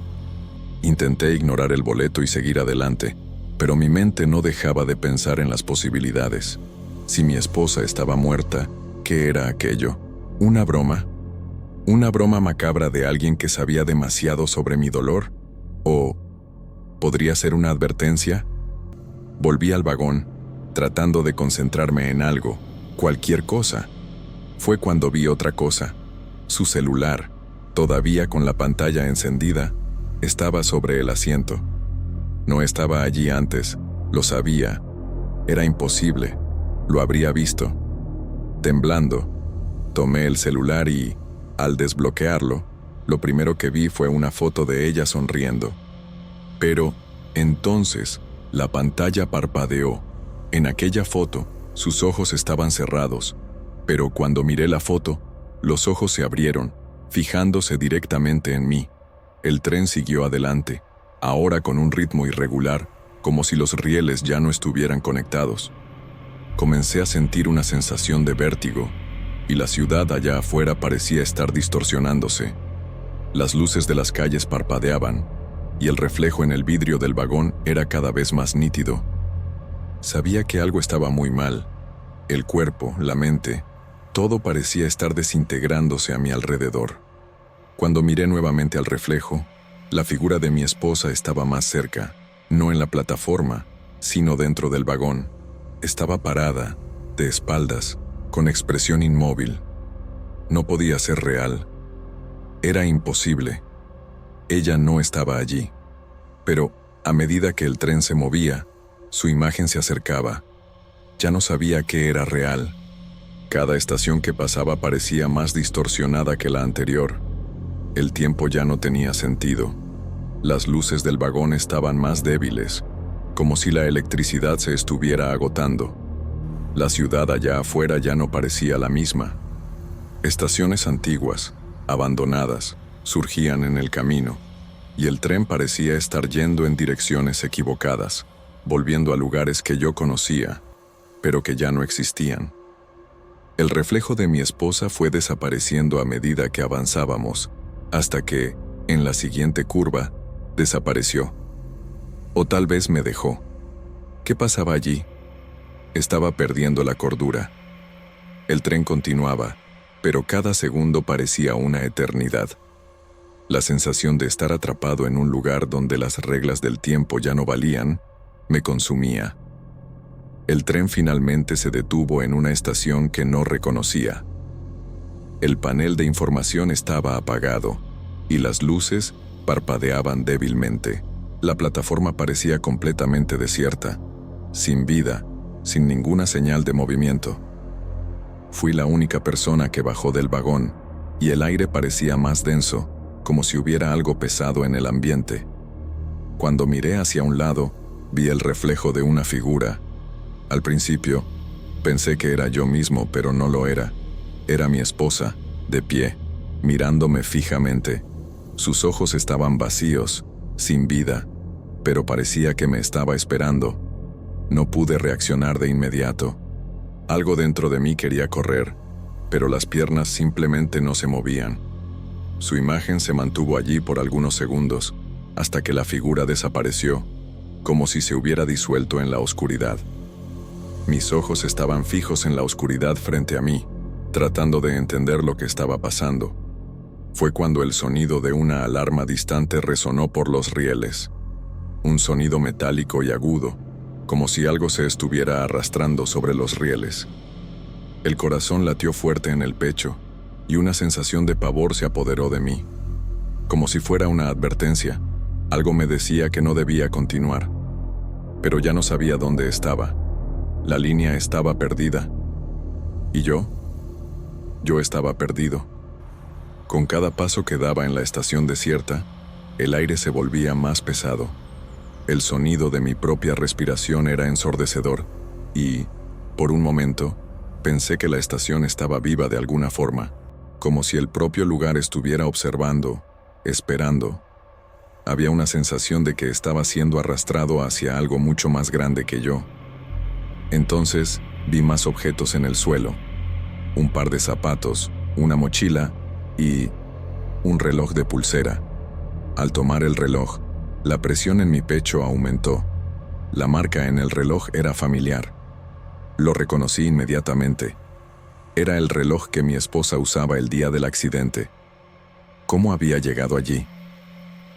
Intenté ignorar el boleto y seguir adelante, pero mi mente no dejaba de pensar en las posibilidades. Si mi esposa estaba muerta, ¿qué era aquello? ¿Una broma? ¿Una broma macabra de alguien que sabía demasiado sobre mi dolor? ¿O podría ser una advertencia? Volví al vagón, tratando de concentrarme en algo, cualquier cosa. Fue cuando vi otra cosa. Su celular, todavía con la pantalla encendida, estaba sobre el asiento. No estaba allí antes, lo sabía. Era imposible, lo habría visto. Temblando, tomé el celular y, al desbloquearlo, lo primero que vi fue una foto de ella sonriendo. Pero, entonces, la pantalla parpadeó. En aquella foto, sus ojos estaban cerrados, pero cuando miré la foto, los ojos se abrieron, fijándose directamente en mí. El tren siguió adelante, ahora con un ritmo irregular, como si los rieles ya no estuvieran conectados. Comencé a sentir una sensación de vértigo, y la ciudad allá afuera parecía estar distorsionándose. Las luces de las calles parpadeaban, y el reflejo en el vidrio del vagón era cada vez más nítido. Sabía que algo estaba muy mal. El cuerpo, la mente, todo parecía estar desintegrándose a mi alrededor. Cuando miré nuevamente al reflejo, la figura de mi esposa estaba más cerca, no en la plataforma, sino dentro del vagón. Estaba parada, de espaldas, con expresión inmóvil. No podía ser real. Era imposible. Ella no estaba allí. Pero, a medida que el tren se movía, su imagen se acercaba. Ya no sabía qué era real. Cada estación que pasaba parecía más distorsionada que la anterior. El tiempo ya no tenía sentido. Las luces del vagón estaban más débiles, como si la electricidad se estuviera agotando. La ciudad allá afuera ya no parecía la misma. Estaciones antiguas, abandonadas, surgían en el camino, y el tren parecía estar yendo en direcciones equivocadas, volviendo a lugares que yo conocía, pero que ya no existían. El reflejo de mi esposa fue desapareciendo a medida que avanzábamos, hasta que, en la siguiente curva, desapareció. O tal vez me dejó. ¿Qué pasaba allí? Estaba perdiendo la cordura. El tren continuaba, pero cada segundo parecía una eternidad. La sensación de estar atrapado en un lugar donde las reglas del tiempo ya no valían, me consumía. El tren finalmente se detuvo en una estación que no reconocía. El panel de información estaba apagado, y las luces parpadeaban débilmente. La plataforma parecía completamente desierta, sin vida, sin ninguna señal de movimiento. Fui la única persona que bajó del vagón, y el aire parecía más denso, como si hubiera algo pesado en el ambiente. Cuando miré hacia un lado, vi el reflejo de una figura. Al principio, pensé que era yo mismo, pero no lo era. Era mi esposa, de pie, mirándome fijamente. Sus ojos estaban vacíos, sin vida, pero parecía que me estaba esperando. No pude reaccionar de inmediato. Algo dentro de mí quería correr, pero las piernas simplemente no se movían. Su imagen se mantuvo allí por algunos segundos, hasta que la figura desapareció, como si se hubiera disuelto en la oscuridad. Mis ojos estaban fijos en la oscuridad frente a mí, tratando de entender lo que estaba pasando. Fue cuando el sonido de una alarma distante resonó por los rieles. Un sonido metálico y agudo, como si algo se estuviera arrastrando sobre los rieles. El corazón latió fuerte en el pecho, y una sensación de pavor se apoderó de mí. Como si fuera una advertencia, algo me decía que no debía continuar. Pero ya no sabía dónde estaba. La línea estaba perdida. ¿Y yo? Yo estaba perdido. Con cada paso que daba en la estación desierta, el aire se volvía más pesado. El sonido de mi propia respiración era ensordecedor, y, por un momento, pensé que la estación estaba viva de alguna forma, como si el propio lugar estuviera observando, esperando. Había una sensación de que estaba siendo arrastrado hacia algo mucho más grande que yo. Entonces, vi más objetos en el suelo. Un par de zapatos, una mochila y un reloj de pulsera. Al tomar el reloj, la presión en mi pecho aumentó. La marca en el reloj era familiar. Lo reconocí inmediatamente. Era el reloj que mi esposa usaba el día del accidente. ¿Cómo había llegado allí?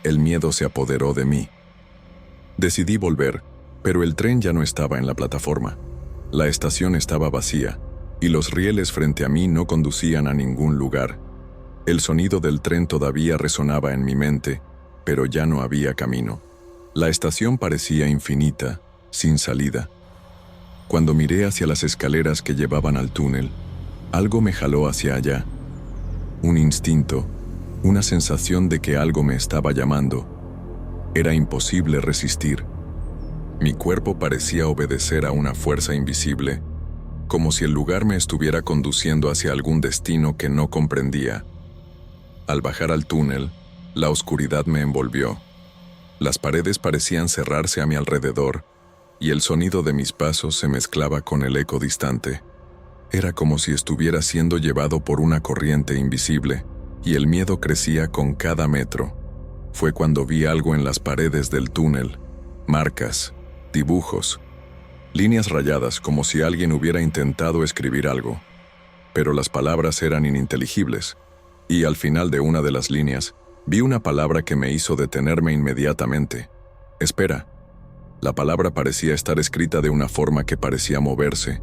El miedo se apoderó de mí. Decidí volver, pero el tren ya no estaba en la plataforma. La estación estaba vacía, y los rieles frente a mí no conducían a ningún lugar. El sonido del tren todavía resonaba en mi mente, pero ya no había camino. La estación parecía infinita, sin salida. Cuando miré hacia las escaleras que llevaban al túnel, algo me jaló hacia allá. Un instinto, una sensación de que algo me estaba llamando. Era imposible resistir. Mi cuerpo parecía obedecer a una fuerza invisible, como si el lugar me estuviera conduciendo hacia algún destino que no comprendía. Al bajar al túnel, la oscuridad me envolvió. Las paredes parecían cerrarse a mi alrededor, y el sonido de mis pasos se mezclaba con el eco distante. Era como si estuviera siendo llevado por una corriente invisible, y el miedo crecía con cada metro. Fue cuando vi algo en las paredes del túnel, marcas, dibujos, líneas rayadas como si alguien hubiera intentado escribir algo. Pero las palabras eran ininteligibles, y al final de una de las líneas, vi una palabra que me hizo detenerme inmediatamente. Espera. La palabra parecía estar escrita de una forma que parecía moverse,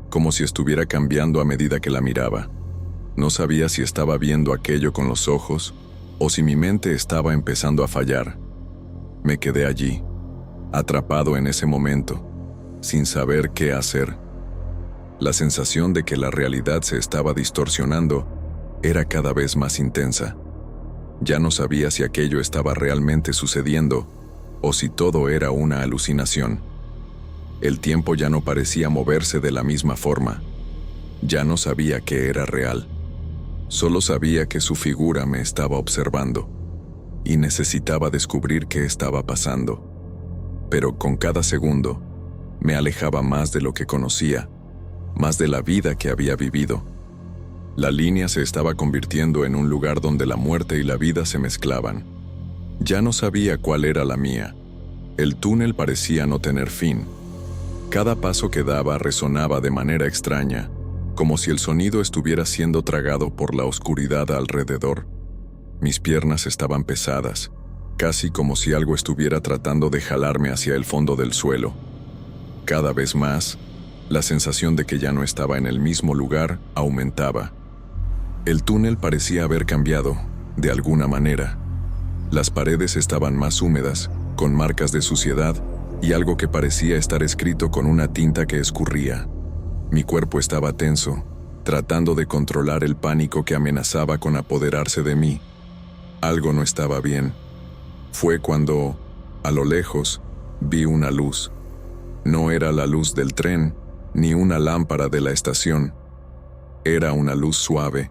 como si estuviera cambiando a medida que la miraba. No sabía si estaba viendo aquello con los ojos o si mi mente estaba empezando a fallar. Me quedé allí, atrapado en ese momento, sin saber qué hacer. La sensación de que la realidad se estaba distorsionando era cada vez más intensa. Ya no sabía si aquello estaba realmente sucediendo o si todo era una alucinación. El tiempo ya no parecía moverse de la misma forma. Ya no sabía que era real. Solo sabía que su figura me estaba observando y necesitaba descubrir qué estaba pasando. Pero con cada segundo, me alejaba más de lo que conocía, más de la vida que había vivido. La línea se estaba convirtiendo en un lugar donde la muerte y la vida se mezclaban. Ya no sabía cuál era la mía. El túnel parecía no tener fin. Cada paso que daba resonaba de manera extraña, como si el sonido estuviera siendo tragado por la oscuridad alrededor. Mis piernas estaban pesadas, casi como si algo estuviera tratando de jalarme hacia el fondo del suelo. Cada vez más, la sensación de que ya no estaba en el mismo lugar aumentaba. El túnel parecía haber cambiado, de alguna manera. Las paredes estaban más húmedas, con marcas de suciedad y algo que parecía estar escrito con una tinta que escurría. Mi cuerpo estaba tenso, tratando de controlar el pánico que amenazaba con apoderarse de mí. Algo no estaba bien. Fue cuando, a lo lejos, vi una luz. No era la luz del tren, ni una lámpara de la estación. Era una luz suave,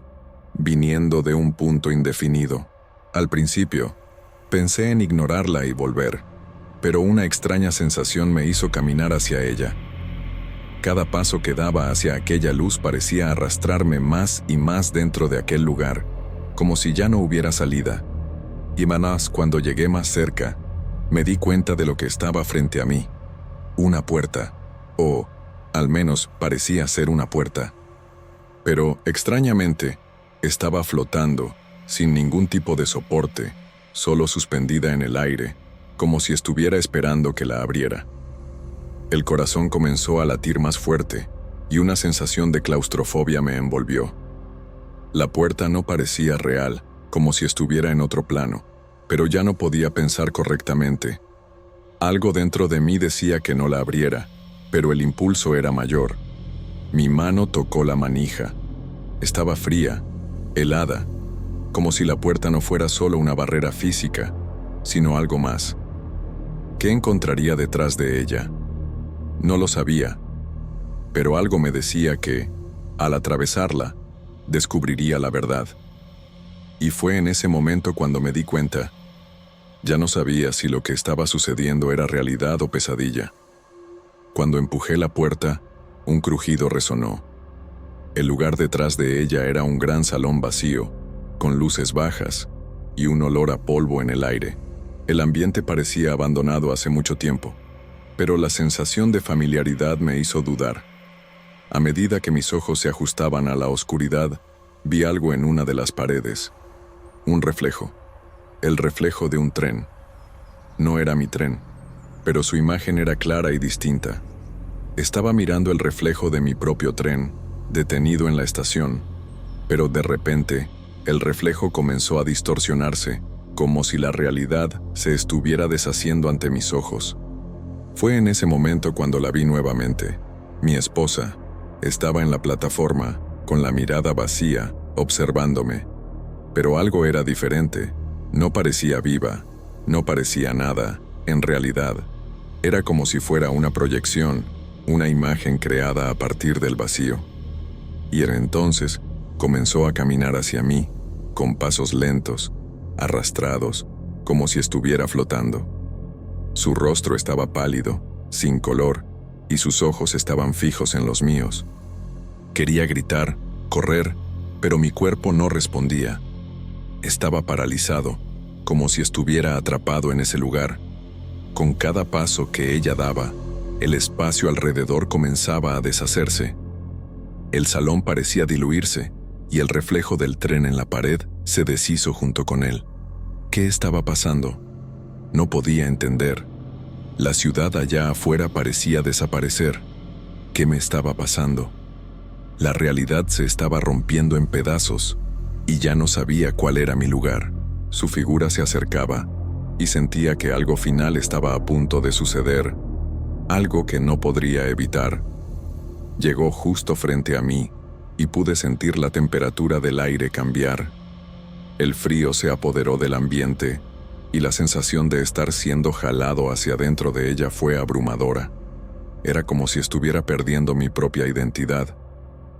viniendo de un punto indefinido. Al principio, pensé en ignorarla y volver, pero una extraña sensación me hizo caminar hacia ella. Cada paso que daba hacia aquella luz parecía arrastrarme más y más dentro de aquel lugar, como si ya no hubiera salida. Y más cuando llegué más cerca, me di cuenta de lo que estaba frente a mí. Una puerta, o al menos parecía ser una puerta. Pero, extrañamente, estaba flotando, sin ningún tipo de soporte, solo suspendida en el aire, como si estuviera esperando que la abriera. El corazón comenzó a latir más fuerte, y una sensación de claustrofobia me envolvió. La puerta no parecía real, como si estuviera en otro plano, pero ya no podía pensar correctamente. Algo dentro de mí decía que no la abriera, pero el impulso era mayor. Mi mano tocó la manija. Estaba fría, helada, como si la puerta no fuera solo una barrera física, sino algo más. ¿Qué encontraría detrás de ella? No lo sabía, pero algo me decía que, al atravesarla, descubriría la verdad. Y fue en ese momento cuando me di cuenta. Ya no sabía si lo que estaba sucediendo era realidad o pesadilla. Cuando empujé la puerta, un crujido resonó. El lugar detrás de ella era un gran salón vacío, con luces bajas y un olor a polvo en el aire. El ambiente parecía abandonado hace mucho tiempo, pero la sensación de familiaridad me hizo dudar. A medida que mis ojos se ajustaban a la oscuridad, vi algo en una de las paredes. Un reflejo. El reflejo de un tren. No era mi tren, pero su imagen era clara y distinta. Estaba mirando el reflejo de mi propio tren, detenido en la estación, pero de repente, el reflejo comenzó a distorsionarse, como si la realidad se estuviera deshaciendo ante mis ojos. Fue en ese momento cuando la vi nuevamente. Mi esposa estaba en la plataforma, con la mirada vacía, observándome. Pero algo era diferente. No parecía viva, no parecía nada, en realidad. Era como si fuera una proyección, una imagen creada a partir del vacío. Y entonces comenzó a caminar hacia mí, con pasos lentos, arrastrados, como si estuviera flotando. Su rostro estaba pálido, sin color, y sus ojos estaban fijos en los míos. Quería gritar, correr, pero mi cuerpo no respondía. Estaba paralizado, como si estuviera atrapado en ese lugar. Con cada paso que ella daba, el espacio alrededor comenzaba a deshacerse. El salón parecía diluirse, y el reflejo del tren en la pared se deshizo junto con él. ¿Qué estaba pasando? No podía entender. La ciudad allá afuera parecía desaparecer. ¿Qué me estaba pasando? La realidad se estaba rompiendo en pedazos, y ya no sabía cuál era mi lugar. Su figura se acercaba, y sentía que algo final estaba a punto de suceder, algo que no podría evitar. Llegó justo frente a mí, y pude sentir la temperatura del aire cambiar. El frío se apoderó del ambiente, y la sensación de estar siendo jalado hacia adentro de ella fue abrumadora. Era como si estuviera perdiendo mi propia identidad,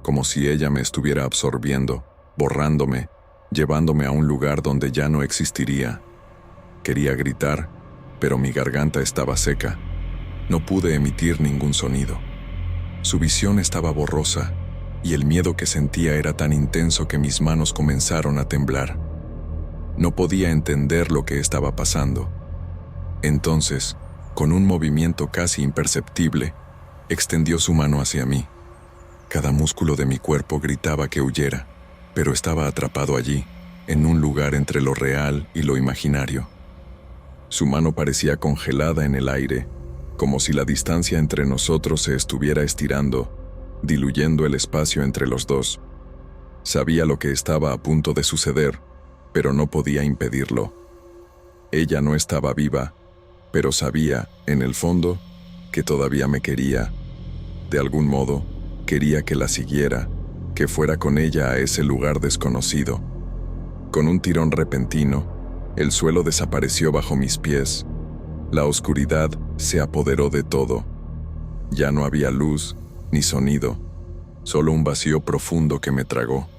como si ella me estuviera absorbiendo, borrándome, llevándome a un lugar donde ya no existiría. Quería gritar, pero mi garganta estaba seca. No pude emitir ningún sonido. Su visión estaba borrosa, y el miedo que sentía era tan intenso que mis manos comenzaron a temblar. No podía entender lo que estaba pasando. Entonces, con un movimiento casi imperceptible, extendió su mano hacia mí. Cada músculo de mi cuerpo gritaba que huyera, pero estaba atrapado allí, en un lugar entre lo real y lo imaginario. Su mano parecía congelada en el aire, como si la distancia entre nosotros se estuviera estirando, diluyendo el espacio entre los dos. Sabía lo que estaba a punto de suceder, pero no podía impedirlo. Ella no estaba viva, pero sabía, en el fondo, que todavía me quería. De algún modo, quería que la siguiera, que fuera con ella a ese lugar desconocido. Con un tirón repentino, el suelo desapareció bajo mis pies. La oscuridad se apoderó de todo. Ya no había luz ni sonido, solo un vacío profundo que me tragó.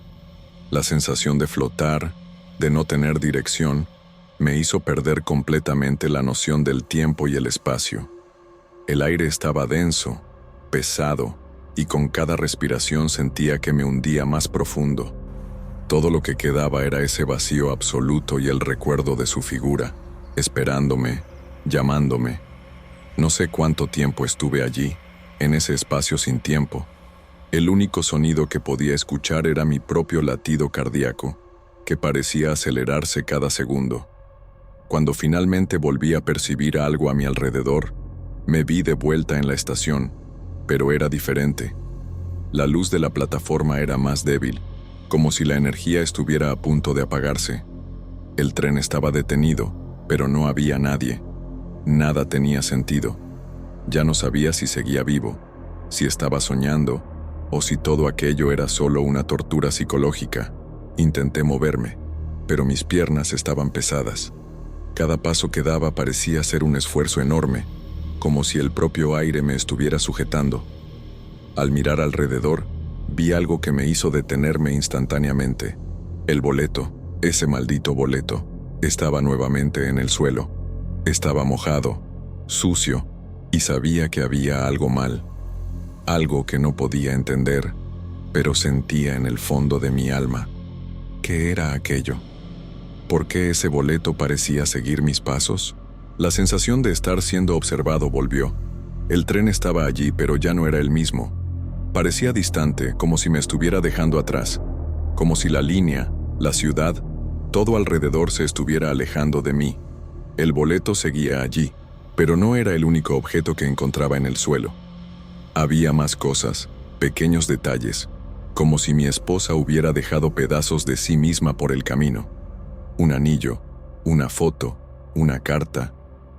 La sensación de flotar, de no tener dirección, me hizo perder completamente la noción del tiempo y el espacio. El aire estaba denso, pesado, y con cada respiración sentía que me hundía más profundo. Todo lo que quedaba era ese vacío absoluto y el recuerdo de su figura, esperándome, llamándome. No sé cuánto tiempo estuve allí, en ese espacio sin tiempo. El único sonido que podía escuchar era mi propio latido cardíaco, que parecía acelerarse cada segundo. Cuando finalmente volví a percibir algo a mi alrededor, me vi de vuelta en la estación, pero era diferente. La luz de la plataforma era más débil, como si la energía estuviera a punto de apagarse. El tren estaba detenido, pero no había nadie. Nada tenía sentido. Ya no sabía si seguía vivo, si estaba soñando, o si todo aquello era solo una tortura psicológica. Intenté moverme, pero mis piernas estaban pesadas. Cada paso que daba parecía ser un esfuerzo enorme, como si el propio aire me estuviera sujetando. Al mirar alrededor, vi algo que me hizo detenerme instantáneamente. El boleto, ese maldito boleto, estaba nuevamente en el suelo. Estaba mojado, sucio, y sabía que había algo mal. Algo que no podía entender, pero sentía en el fondo de mi alma. ¿Qué era aquello? ¿Por qué ese boleto parecía seguir mis pasos? La sensación de estar siendo observado volvió. El tren estaba allí, pero ya no era el mismo. Parecía distante, como si me estuviera dejando atrás, como si la línea, la ciudad, todo alrededor se estuviera alejando de mí. El boleto seguía allí, pero no era el único objeto que encontraba en el suelo. Había más cosas, pequeños detalles, como si mi esposa hubiera dejado pedazos de sí misma por el camino. Un anillo, una foto, una carta.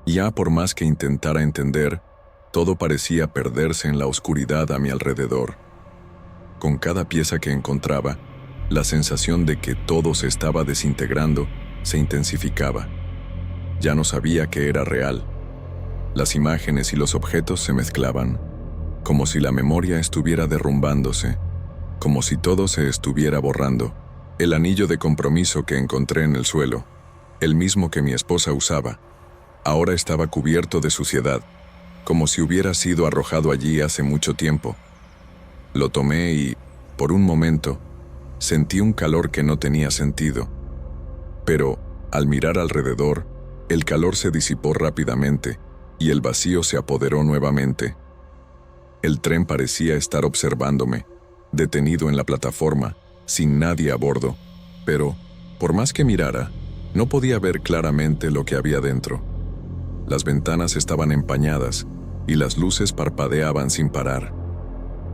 Ya por más que intentara entender, todo parecía perderse en la oscuridad a mi alrededor. Con cada pieza que encontraba, la sensación de que todo se estaba desintegrando se intensificaba. Ya no sabía que era real. Las imágenes y los objetos se mezclaban, como si la memoria estuviera derrumbándose, como si todo se estuviera borrando. El anillo de compromiso que encontré en el suelo, el mismo que mi esposa usaba, ahora estaba cubierto de suciedad, como si hubiera sido arrojado allí hace mucho tiempo. Lo tomé y, por un momento, sentí un calor que no tenía sentido. Pero, al mirar alrededor, el calor se disipó rápidamente y el vacío se apoderó nuevamente. El tren parecía estar observándome, detenido en la plataforma, sin nadie a bordo, pero, por más que mirara, no podía ver claramente lo que había dentro. Las ventanas estaban empañadas y las luces parpadeaban sin parar.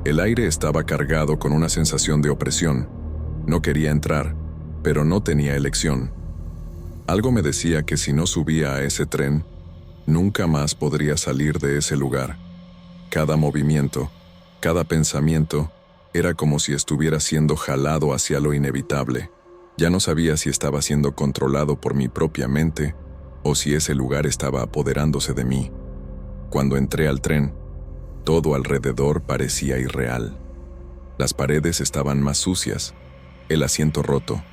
El aire estaba cargado con una sensación de opresión. No quería entrar, pero no tenía elección. Algo me decía que si no subía a ese tren, nunca más podría salir de ese lugar. Cada movimiento, cada pensamiento, era como si estuviera siendo jalado hacia lo inevitable. Ya no sabía si estaba siendo controlado por mi propia mente o si ese lugar estaba apoderándose de mí. Cuando entré al tren, todo alrededor parecía irreal. Las paredes estaban más sucias, el asiento roto,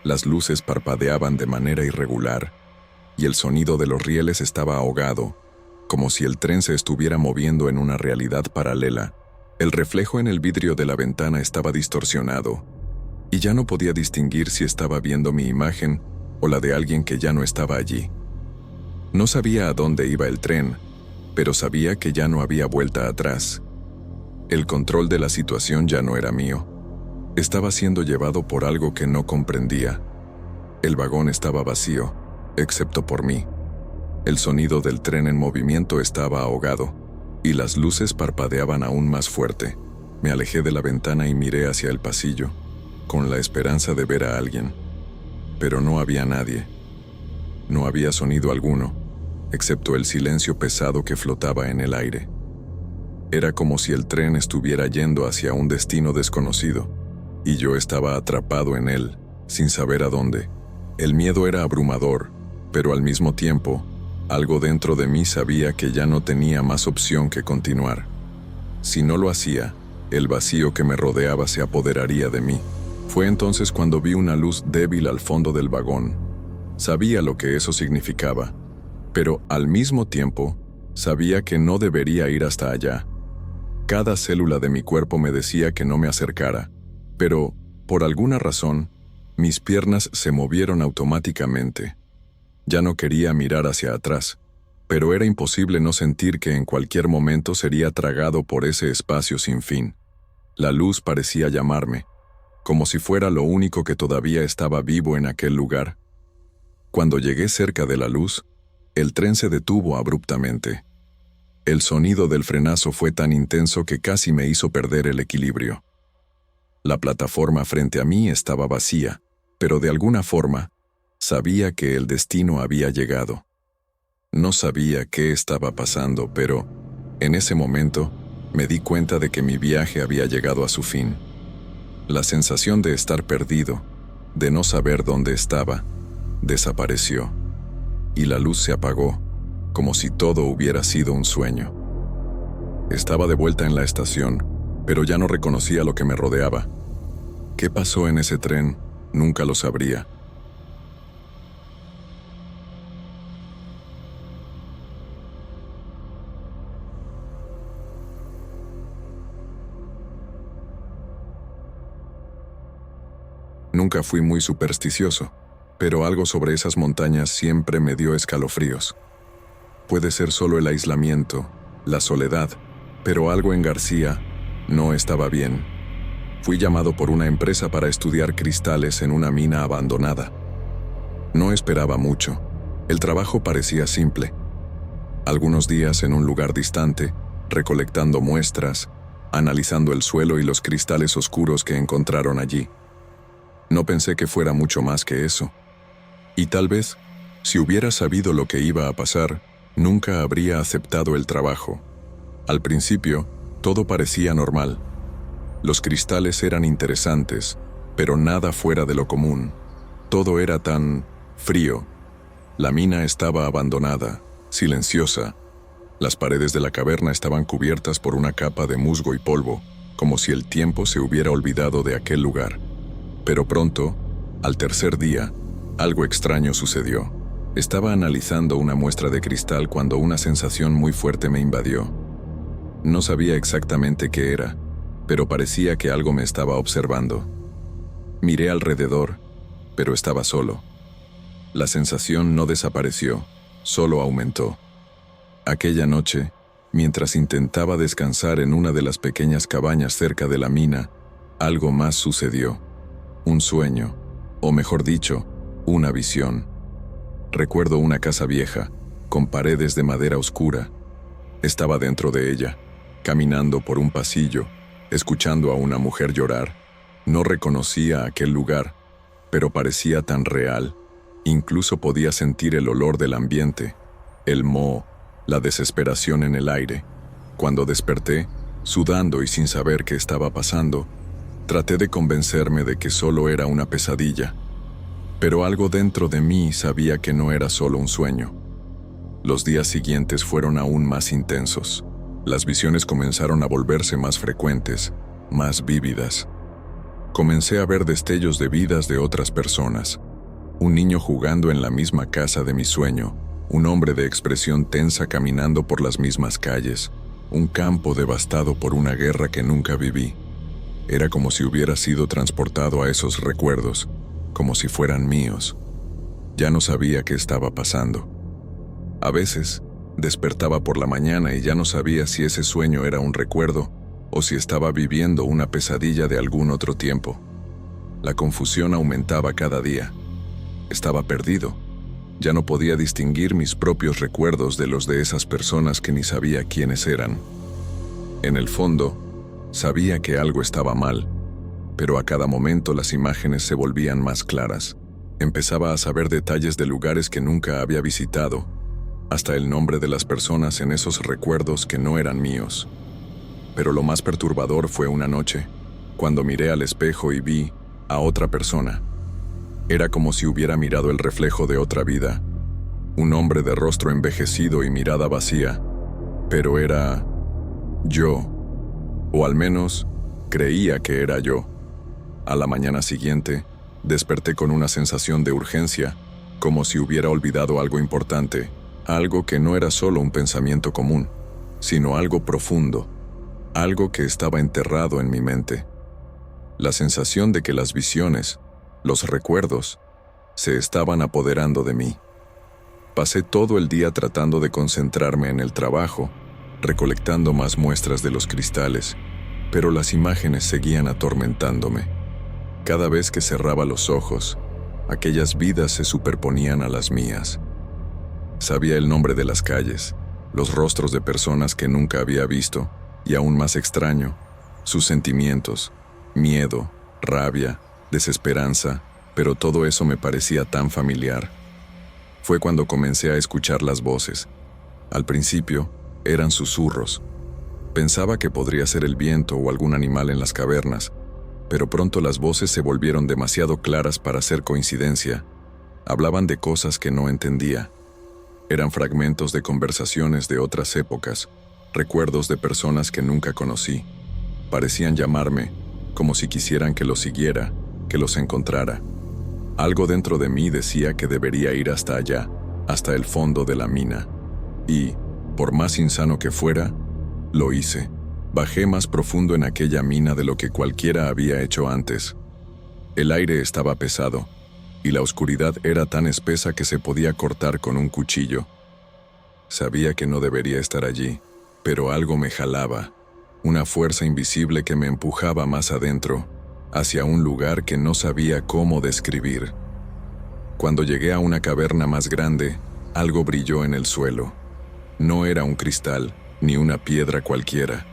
las luces parpadeaban de manera irregular y el sonido de los rieles estaba ahogado, como si el tren se estuviera moviendo en una realidad paralela. El reflejo en el vidrio de la ventana estaba distorsionado y ya no podía distinguir si estaba viendo mi imagen o la de alguien que ya no estaba allí. No sabía a dónde iba el tren, pero sabía que ya no había vuelta atrás. El control de la situación ya no era mío. Estaba siendo llevado por algo que no comprendía. El vagón estaba vacío, excepto por mí. El sonido del tren en movimiento estaba ahogado, y las luces parpadeaban aún más fuerte. Me alejé de la ventana y miré hacia el pasillo, con la esperanza de ver a alguien. Pero no había nadie. No había sonido alguno. excepto el silencio pesado que flotaba en el aire. Era como si el tren estuviera yendo hacia un destino desconocido, y yo estaba atrapado en él, sin saber a dónde. El miedo era abrumador, pero al mismo tiempo, algo dentro de mí sabía que ya no tenía más opción que continuar. Si no lo hacía, el vacío que me rodeaba se apoderaría de mí. Fue entonces cuando vi una luz débil al fondo del vagón. Sabía lo que eso significaba, pero al mismo tiempo, sabía que no debería ir hasta allá. Cada célula de mi cuerpo me decía que no me acercara, pero, por alguna razón, mis piernas se movieron automáticamente. Ya no quería mirar hacia atrás, pero era imposible no sentir que en cualquier momento sería tragado por ese espacio sin fin. La luz parecía llamarme, como si fuera lo único que todavía estaba vivo en aquel lugar. Cuando llegué cerca de la luz, el tren se detuvo abruptamente. El sonido del frenazo fue tan intenso que casi me hizo perder el equilibrio. La plataforma frente a mí estaba vacía, pero de alguna forma, sabía que el destino había llegado. No sabía qué estaba pasando, pero, en ese momento, me di cuenta de que mi viaje había llegado a su fin. La sensación de estar perdido, de no saber dónde estaba, desapareció, y la luz se apagó, como si todo hubiera sido un sueño. Estaba de vuelta en la estación, pero ya no reconocía lo que me rodeaba. ¿Qué pasó en ese tren? Nunca lo sabría. Nunca fui muy supersticioso, pero algo sobre esas montañas siempre me dio escalofríos. Puede ser solo el aislamiento, la soledad, pero algo en García no estaba bien. Fui llamado por una empresa para estudiar cristales en una mina abandonada. No esperaba mucho. El trabajo parecía simple. Algunos días en un lugar distante, recolectando muestras, analizando el suelo y los cristales oscuros que encontraron allí. No pensé que fuera mucho más que eso. Y tal vez, si hubiera sabido lo que iba a pasar, nunca habría aceptado el trabajo. Al principio, todo parecía normal. Los cristales eran interesantes, pero nada fuera de lo común. Todo era tan frío. La mina estaba abandonada, silenciosa. Las paredes de la caverna estaban cubiertas por una capa de musgo y polvo, como si el tiempo se hubiera olvidado de aquel lugar. Pero pronto, al tercer día, algo extraño sucedió. Estaba analizando una muestra de cristal cuando una sensación muy fuerte me invadió. No sabía exactamente qué era, pero parecía que algo me estaba observando. Miré alrededor, pero estaba solo. La sensación no desapareció, solo aumentó. Aquella noche, mientras intentaba descansar en una de las pequeñas cabañas cerca de la mina, algo más sucedió. Un sueño, o mejor dicho, una visión. Recuerdo una casa vieja, con paredes de madera oscura. Estaba dentro de ella, caminando por un pasillo, escuchando a una mujer llorar. No reconocía aquel lugar, pero parecía tan real. Incluso podía sentir el olor del ambiente, el moho, la desesperación en el aire. Cuando desperté, sudando y sin saber qué estaba pasando, traté de convencerme de que solo era una pesadilla, pero algo dentro de mí sabía que no era solo un sueño. Los días siguientes fueron aún más intensos. Las visiones comenzaron a volverse más frecuentes, más vívidas. Comencé a ver destellos de vidas de otras personas. Un niño jugando en la misma casa de mi sueño, un hombre de expresión tensa caminando por las mismas calles, un campo devastado por una guerra que nunca viví. Era como si hubiera sido transportado a esos recuerdos, como si fueran míos. Ya no sabía qué estaba pasando. A veces, despertaba por la mañana y ya no sabía si ese sueño era un recuerdo o si estaba viviendo una pesadilla de algún otro tiempo. La confusión aumentaba cada día. Estaba perdido. Ya no podía distinguir mis propios recuerdos de los de esas personas que ni sabía quiénes eran. En el fondo, sabía que algo estaba mal, pero a cada momento las imágenes se volvían más claras. Empezaba a saber detalles de lugares que nunca había visitado, hasta el nombre de las personas en esos recuerdos que no eran míos. Pero lo más perturbador fue una noche, cuando miré al espejo y vi a otra persona. Era como si hubiera mirado el reflejo de otra vida, un hombre de rostro envejecido y mirada vacía, pero era yo, o al menos creía que era yo. A la mañana siguiente, desperté con una sensación de urgencia, como si hubiera olvidado algo importante, algo que no era solo un pensamiento común, sino algo profundo, algo que estaba enterrado en mi mente. La sensación de que las visiones, los recuerdos, se estaban apoderando de mí. Pasé todo el día tratando de concentrarme en el trabajo, recolectando más muestras de los cristales, pero las imágenes seguían atormentándome. Cada vez que cerraba los ojos, aquellas vidas se superponían a las mías. Sabía el nombre de las calles, los rostros de personas que nunca había visto, y aún más extraño, sus sentimientos, miedo, rabia, desesperanza, pero todo eso me parecía tan familiar. Fue cuando comencé a escuchar las voces. Al principio, eran susurros. Pensaba que podría ser el viento o algún animal en las cavernas, pero pronto las voces se volvieron demasiado claras para ser coincidencia. Hablaban de cosas que no entendía. Eran fragmentos de conversaciones de otras épocas, recuerdos de personas que nunca conocí. Parecían llamarme, como si quisieran que los siguiera, que los encontrara. Algo dentro de mí decía que debería ir hasta allá, hasta el fondo de la mina. Y, por más insano que fuera, lo hice. Bajé más profundo en aquella mina de lo que cualquiera había hecho antes. El aire estaba pesado, y la oscuridad era tan espesa que se podía cortar con un cuchillo. Sabía que no debería estar allí, pero algo me jalaba, una fuerza invisible que me empujaba más adentro, hacia un lugar que no sabía cómo describir. Cuando llegué a una caverna más grande, algo brilló en el suelo. No era un cristal, ni una piedra cualquiera.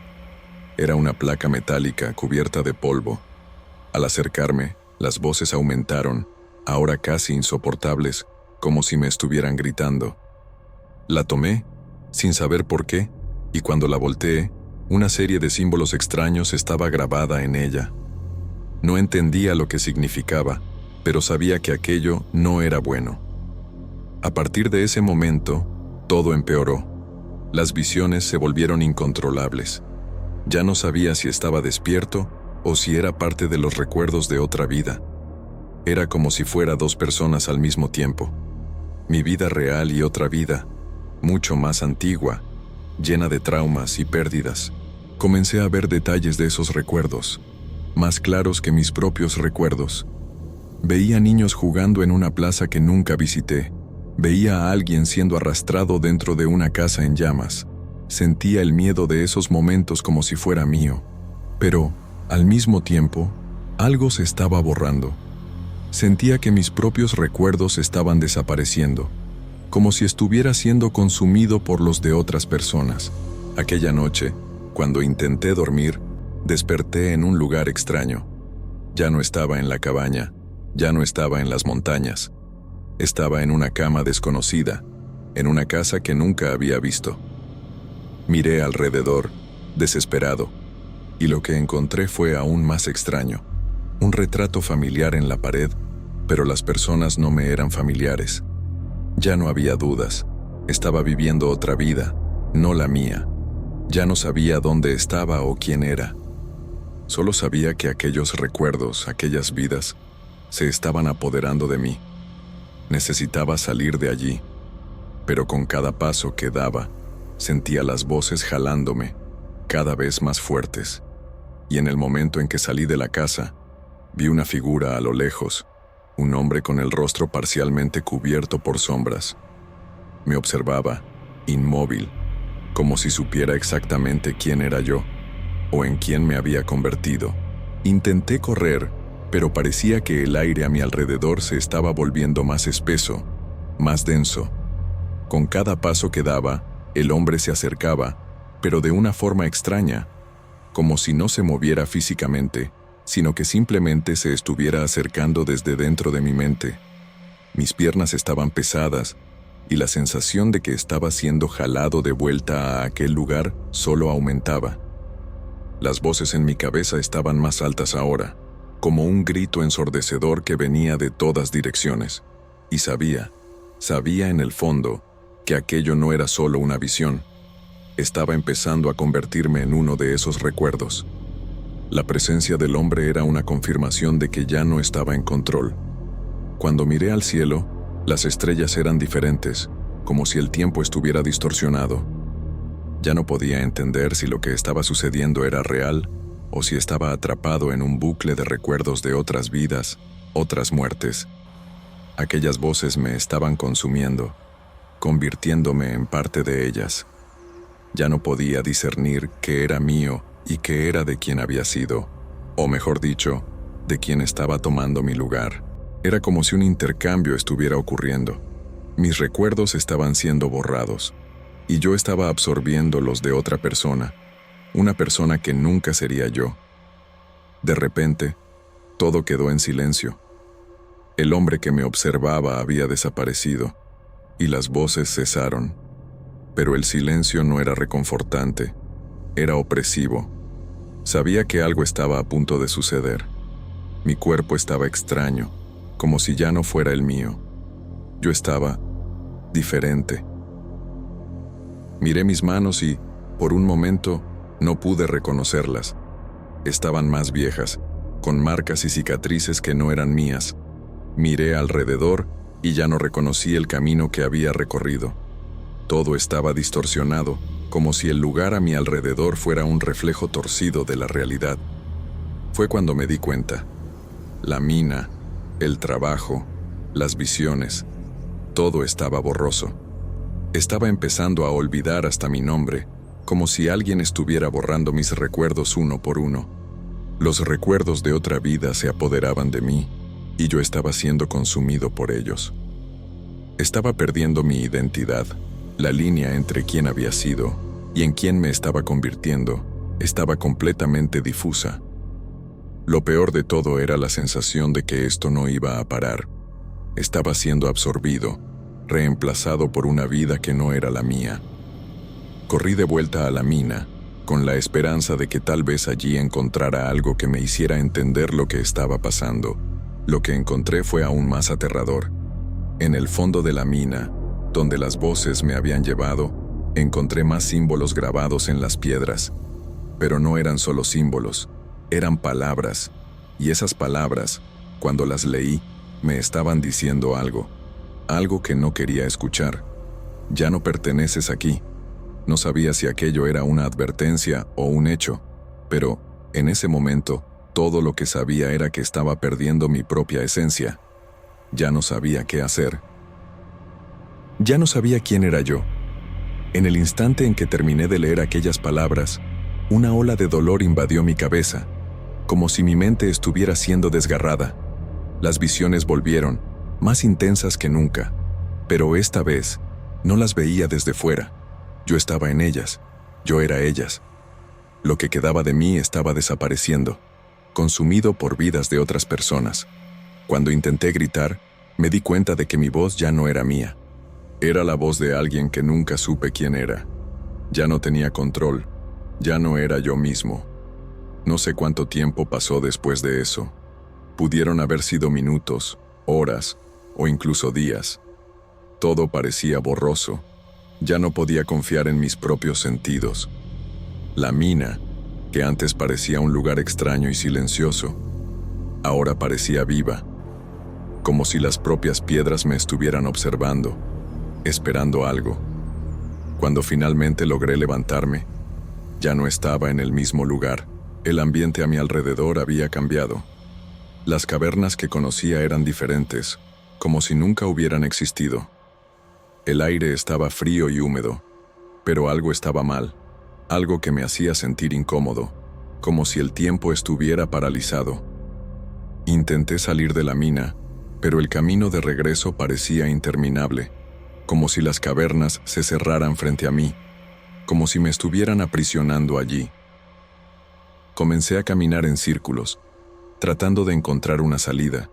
Era una placa metálica cubierta de polvo. Al acercarme, las voces aumentaron, ahora casi insoportables, como si me estuvieran gritando. La tomé, sin saber por qué, y cuando la volteé, una serie de símbolos extraños estaba grabada en ella. No entendía lo que significaba, pero sabía que aquello no era bueno. A partir de ese momento, todo empeoró. Las visiones se volvieron incontrolables. Ya no sabía si estaba despierto o si era parte de los recuerdos de otra vida. Era como si fuera dos personas al mismo tiempo. Mi vida real y otra vida, mucho más antigua, llena de traumas y pérdidas. Comencé a ver detalles de esos recuerdos, más claros que mis propios recuerdos. Veía niños jugando en una plaza que nunca visité. Veía a alguien siendo arrastrado dentro de una casa en llamas. Sentía el miedo de esos momentos como si fuera mío. Pero, al mismo tiempo, algo se estaba borrando. Sentía que mis propios recuerdos estaban desapareciendo, como si estuviera siendo consumido por los de otras personas. Aquella noche, cuando intenté dormir, desperté en un lugar extraño. Ya no estaba en la cabaña, ya no estaba en las montañas. Estaba en una cama desconocida, en una casa que nunca había visto. Miré alrededor, desesperado, y lo que encontré fue aún más extraño. Un retrato familiar en la pared, pero las personas no me eran familiares. Ya no había dudas, estaba viviendo otra vida, no la mía. Ya no sabía dónde estaba o quién era. Solo sabía que aquellos recuerdos, aquellas vidas, se estaban apoderando de mí. Necesitaba salir de allí, pero con cada paso que daba, sentía las voces jalándome, cada vez más fuertes. Y en el momento en que salí de la casa, vi una figura a lo lejos, un hombre con el rostro parcialmente cubierto por sombras. Me observaba, inmóvil, como si supiera exactamente quién era yo, o en quién me había convertido. Intenté correr, pero parecía que el aire a mi alrededor se estaba volviendo más espeso, más denso. Con cada paso que daba, el hombre se acercaba, pero de una forma extraña, como si no se moviera físicamente, sino que simplemente se estuviera acercando desde dentro de mi mente. Mis piernas estaban pesadas, y la sensación de que estaba siendo jalado de vuelta a aquel lugar solo aumentaba. Las voces en mi cabeza estaban más altas ahora, como un grito ensordecedor que venía de todas direcciones, y sabía en el fondo, que aquello no era solo una visión. Estaba empezando a convertirme en uno de esos recuerdos. La presencia del hombre era una confirmación de que ya no estaba en control. Cuando miré al cielo, las estrellas eran diferentes, como si el tiempo estuviera distorsionado. Ya no podía entender si lo que estaba sucediendo era real o si estaba atrapado en un bucle de recuerdos de otras vidas, otras muertes. Aquellas voces me estaban consumiendo, convirtiéndome en parte de ellas. Ya no podía discernir qué era mío y qué era de quien había sido, o mejor dicho, de quien estaba tomando mi lugar. Era como si un intercambio estuviera ocurriendo. Mis recuerdos estaban siendo borrados, y yo estaba absorbiendo los de otra persona, una persona que nunca sería yo. De repente, todo quedó en silencio. El hombre que me observaba había desaparecido, y las voces cesaron. Pero el silencio no era reconfortante, era opresivo. Sabía que algo estaba a punto de suceder. Mi cuerpo estaba extraño, como si ya no fuera el mío. Yo estaba diferente. Miré mis manos y, por un momento, no pude reconocerlas. Estaban más viejas, con marcas y cicatrices que no eran mías. Miré alrededor y ya no reconocí el camino que había recorrido. Todo estaba distorsionado, como si el lugar a mi alrededor fuera un reflejo torcido de la realidad. Fue cuando me di cuenta. La mina, el trabajo, las visiones, todo estaba borroso. Estaba empezando a olvidar hasta mi nombre, como si alguien estuviera borrando mis recuerdos uno por uno. Los recuerdos de otra vida se apoderaban de mí, y yo estaba siendo consumido por ellos. Estaba perdiendo mi identidad. La línea entre quién había sido y en quién me estaba convirtiendo estaba completamente difusa. Lo peor de todo era la sensación de que esto no iba a parar. Estaba siendo absorbido, reemplazado por una vida que no era la mía. Corrí de vuelta a la mina, con la esperanza de que tal vez allí encontrara algo que me hiciera entender lo que estaba pasando. Lo que encontré fue aún más aterrador. En el fondo de la mina, donde las voces me habían llevado, encontré más símbolos grabados en las piedras. Pero no eran solo símbolos, eran palabras, y esas palabras, cuando las leí, me estaban diciendo algo que no quería escuchar. Ya no perteneces aquí. No sabía si aquello era una advertencia o un hecho, pero, en ese momento, todo lo que sabía era que estaba perdiendo mi propia esencia. Ya no sabía qué hacer. Ya no sabía quién era yo. En el instante en que terminé de leer aquellas palabras, una ola de dolor invadió mi cabeza, como si mi mente estuviera siendo desgarrada. Las visiones volvieron, más intensas que nunca, pero esta vez no las veía desde fuera. Yo estaba en ellas, yo era ellas. Lo que quedaba de mí estaba desapareciendo, consumido por vidas de otras personas. Cuando intenté gritar, me di cuenta de que mi voz ya no era mía. Era la voz de alguien que nunca supe quién era. Ya no tenía control, ya no era yo mismo. No sé cuánto tiempo pasó después de eso. Pudieron haber sido minutos, horas o incluso días. Todo parecía borroso. Ya no podía confiar en mis propios sentidos. La mina, que antes parecía un lugar extraño y silencioso, ahora parecía viva, como si las propias piedras me estuvieran observando, esperando algo. Cuando finalmente logré levantarme, ya no estaba en el mismo lugar. El ambiente a mi alrededor había cambiado. Las cavernas que conocía eran diferentes, como si nunca hubieran existido. El aire estaba frío y húmedo, pero algo estaba mal, algo que me hacía sentir incómodo, como si el tiempo estuviera paralizado. Intenté salir de la mina, pero el camino de regreso parecía interminable, como si las cavernas se cerraran frente a mí, como si me estuvieran aprisionando allí. Comencé a caminar en círculos, tratando de encontrar una salida,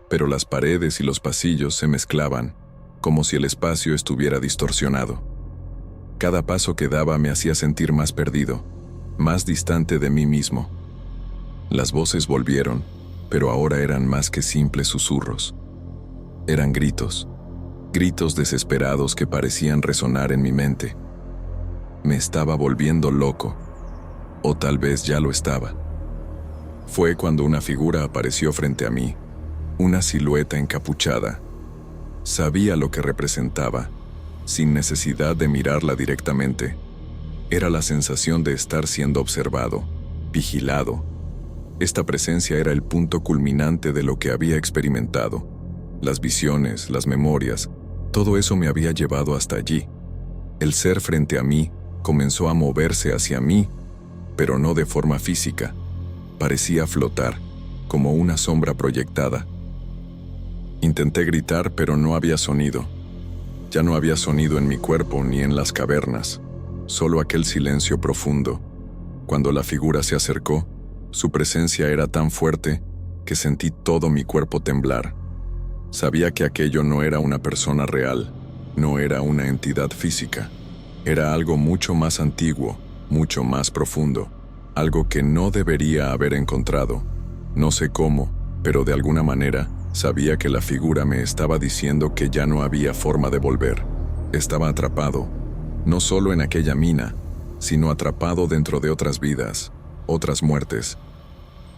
pero las paredes y los pasillos se mezclaban, como si el espacio estuviera distorsionado. Cada paso que daba me hacía sentir más perdido, más distante de mí mismo. Las voces volvieron, pero ahora eran más que simples susurros. Eran gritos, gritos desesperados que parecían resonar en mi mente. Me estaba volviendo loco, o tal vez ya lo estaba. Fue cuando una figura apareció frente a mí, una silueta encapuchada. Sabía lo que representaba, sin necesidad de mirarla directamente. Era la sensación de estar siendo observado, vigilado. Esta presencia era el punto culminante de lo que había experimentado. Las visiones, las memorias, todo eso me había llevado hasta allí. El ser frente a mí comenzó a moverse hacia mí, pero no de forma física. Parecía flotar, como una sombra proyectada. Intenté gritar, pero no había sonido. Ya no había sonido en mi cuerpo ni en las cavernas, solo aquel silencio profundo. Cuando la figura se acercó, su presencia era tan fuerte que sentí todo mi cuerpo temblar. Sabía que aquello no era una persona real, no era una entidad física. Era algo mucho más antiguo, mucho más profundo, algo que no debería haber encontrado. No sé cómo, pero de alguna manera sabía que la figura me estaba diciendo que ya no había forma de volver. Estaba atrapado, no solo en aquella mina, sino atrapado dentro de otras vidas, otras muertes.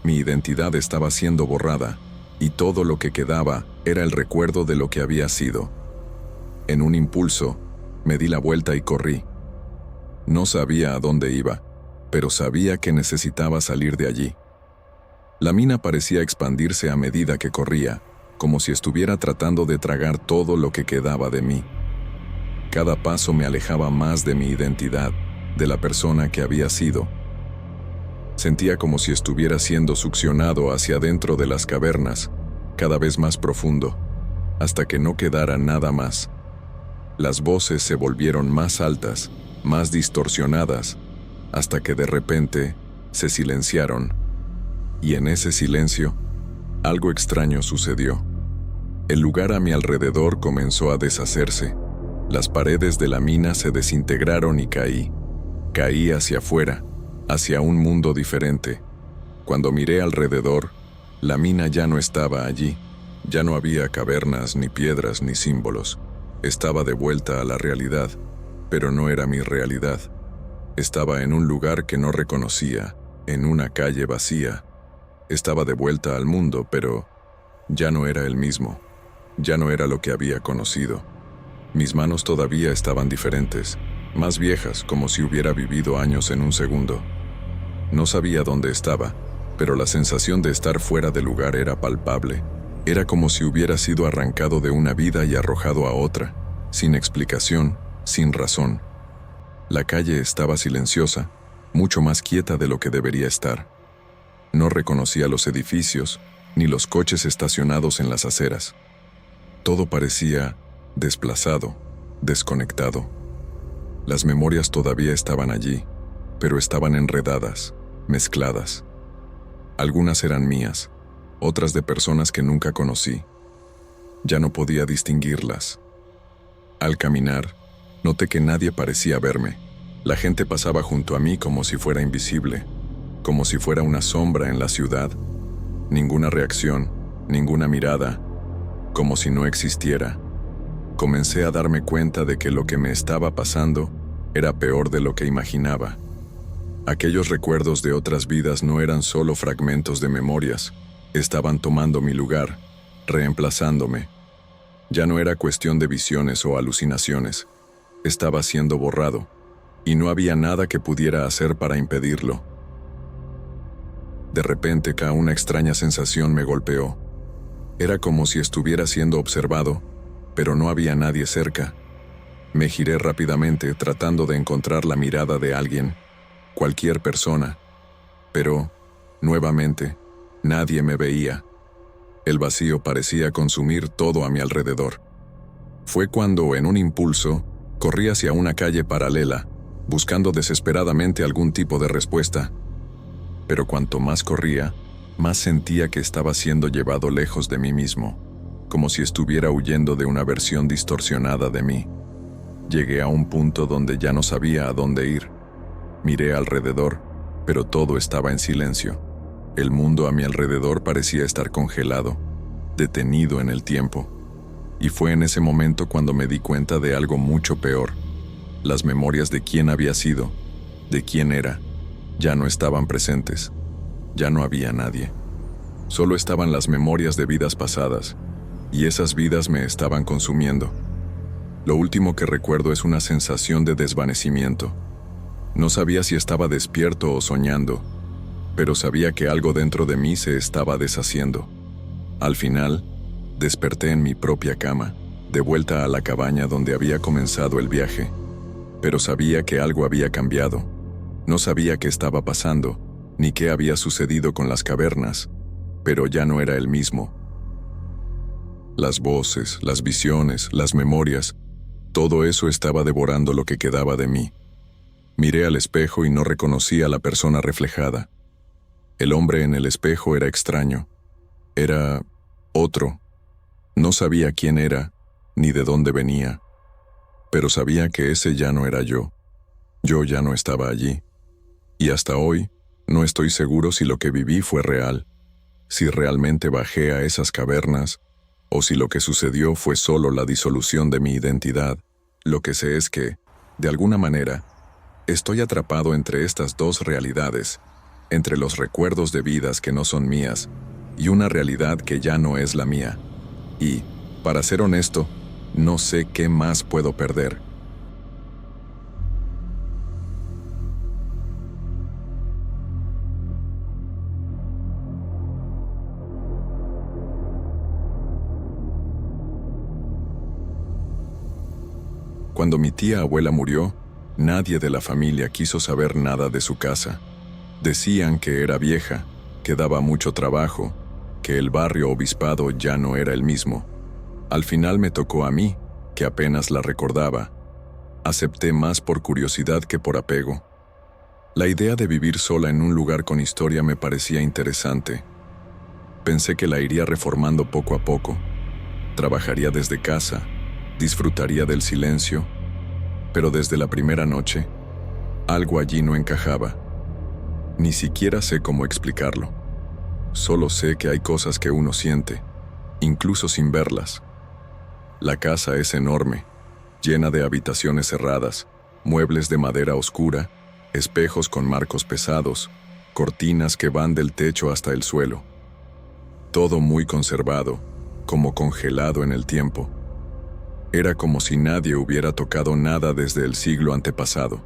Mi identidad estaba siendo borrada, y todo lo que quedaba era el recuerdo de lo que había sido. En un impulso, me di la vuelta y corrí. No sabía a dónde iba, pero sabía que necesitaba salir de allí. La mina parecía expandirse a medida que corría, como si estuviera tratando de tragar todo lo que quedaba de mí. Cada paso me alejaba más de mi identidad, de la persona que había sido. Sentía como si estuviera siendo succionado hacia adentro de las cavernas, cada vez más profundo, hasta que no quedara nada más. Las voces se volvieron más altas, más distorsionadas, hasta que de repente se silenciaron. Y en ese silencio, algo extraño sucedió. El lugar a mi alrededor comenzó a deshacerse. Las paredes de la mina se desintegraron y caí. Caí hacia afuera, hacia un mundo diferente. Cuando miré alrededor, la mina ya no estaba allí. Ya no había cavernas, ni piedras, ni símbolos. Estaba de vuelta a la realidad, pero no era mi realidad. Estaba en un lugar que no reconocía, en una calle vacía. Estaba de vuelta al mundo, pero ya no era el mismo. Ya no era lo que había conocido. Mis manos todavía estaban diferentes, más viejas, como si hubiera vivido años en un segundo. No sabía dónde estaba, pero la sensación de estar fuera de lugar era palpable. Era como si hubiera sido arrancado de una vida y arrojado a otra, sin explicación, sin razón. La calle estaba silenciosa, mucho más quieta de lo que debería estar. No reconocía los edificios, ni los coches estacionados en las aceras. Todo parecía desplazado, desconectado. Las memorias todavía estaban allí, pero estaban enredadas, mezcladas. Algunas eran mías, otras de personas que nunca conocí. Ya no podía distinguirlas. Al caminar, noté que nadie parecía verme. La gente pasaba junto a mí como si fuera invisible, como si fuera una sombra en la ciudad. Ninguna reacción, ninguna mirada, como si no existiera. Comencé a darme cuenta de que lo que me estaba pasando era peor de lo que imaginaba. Aquellos recuerdos de otras vidas no eran solo fragmentos de memorias, estaban tomando mi lugar, reemplazándome. Ya no era cuestión de visiones o alucinaciones, estaba siendo borrado, y no había nada que pudiera hacer para impedirlo. De repente, una extraña sensación me golpeó. Era como si estuviera siendo observado, pero no había nadie cerca. Me giré rápidamente tratando de encontrar la mirada de alguien, cualquier persona, pero, nuevamente, nadie me veía. El vacío parecía consumir todo a mi alrededor. Fue cuando, en un impulso, corrí hacia una calle paralela, buscando desesperadamente algún tipo de respuesta. Pero cuanto más corría, más sentía que estaba siendo llevado lejos de mí mismo, como si estuviera huyendo de una versión distorsionada de mí. Llegué a un punto donde ya no sabía a dónde ir. Miré alrededor, pero todo estaba en silencio. El mundo a mi alrededor parecía estar congelado, detenido en el tiempo. Y fue en ese momento cuando me di cuenta de algo mucho peor. Las memorias de quién había sido, de quién era, ya no estaban presentes. Ya no había nadie. Solo estaban las memorias de vidas pasadas, y esas vidas me estaban consumiendo. Lo último que recuerdo es una sensación de desvanecimiento. No sabía si estaba despierto o soñando, pero sabía que algo dentro de mí se estaba deshaciendo. Al final, desperté en mi propia cama, de vuelta a la cabaña donde había comenzado el viaje. Pero sabía que algo había cambiado. No sabía qué estaba pasando, ni qué había sucedido con las cavernas, pero ya no era el mismo. Las voces, las visiones, las memorias, todo eso estaba devorando lo que quedaba de mí. Miré al espejo y no reconocí a la persona reflejada. El hombre en el espejo era extraño. Era otro. No sabía quién era, ni de dónde venía, pero sabía que ese ya no era yo. Yo ya no estaba allí. Y hasta hoy, no estoy seguro si lo que viví fue real, si realmente bajé a esas cavernas, o si lo que sucedió fue solo la disolución de mi identidad. Lo que sé es que, de alguna manera, estoy atrapado entre estas dos realidades, entre los recuerdos de vidas que no son mías, y una realidad que ya no es la mía. Y, para ser honesto, no sé qué más puedo perder. Cuando mi tía abuela murió, nadie de la familia quiso saber nada de su casa. Decían que era vieja, que daba mucho trabajo, que el barrio Obispado ya no era el mismo. Al final me tocó a mí, que apenas la recordaba. Acepté más por curiosidad que por apego. La idea de vivir sola en un lugar con historia me parecía interesante. Pensé que la iría reformando poco a poco. Trabajaría desde casa, disfrutaría del silencio, pero desde la primera noche, algo allí no encajaba. Ni siquiera sé cómo explicarlo. Solo sé que hay cosas que uno siente, incluso sin verlas. La casa es enorme, llena de habitaciones cerradas, muebles de madera oscura, espejos con marcos pesados, cortinas que van del techo hasta el suelo. Todo muy conservado, como congelado en el tiempo. Era como si nadie hubiera tocado nada desde el siglo antepasado.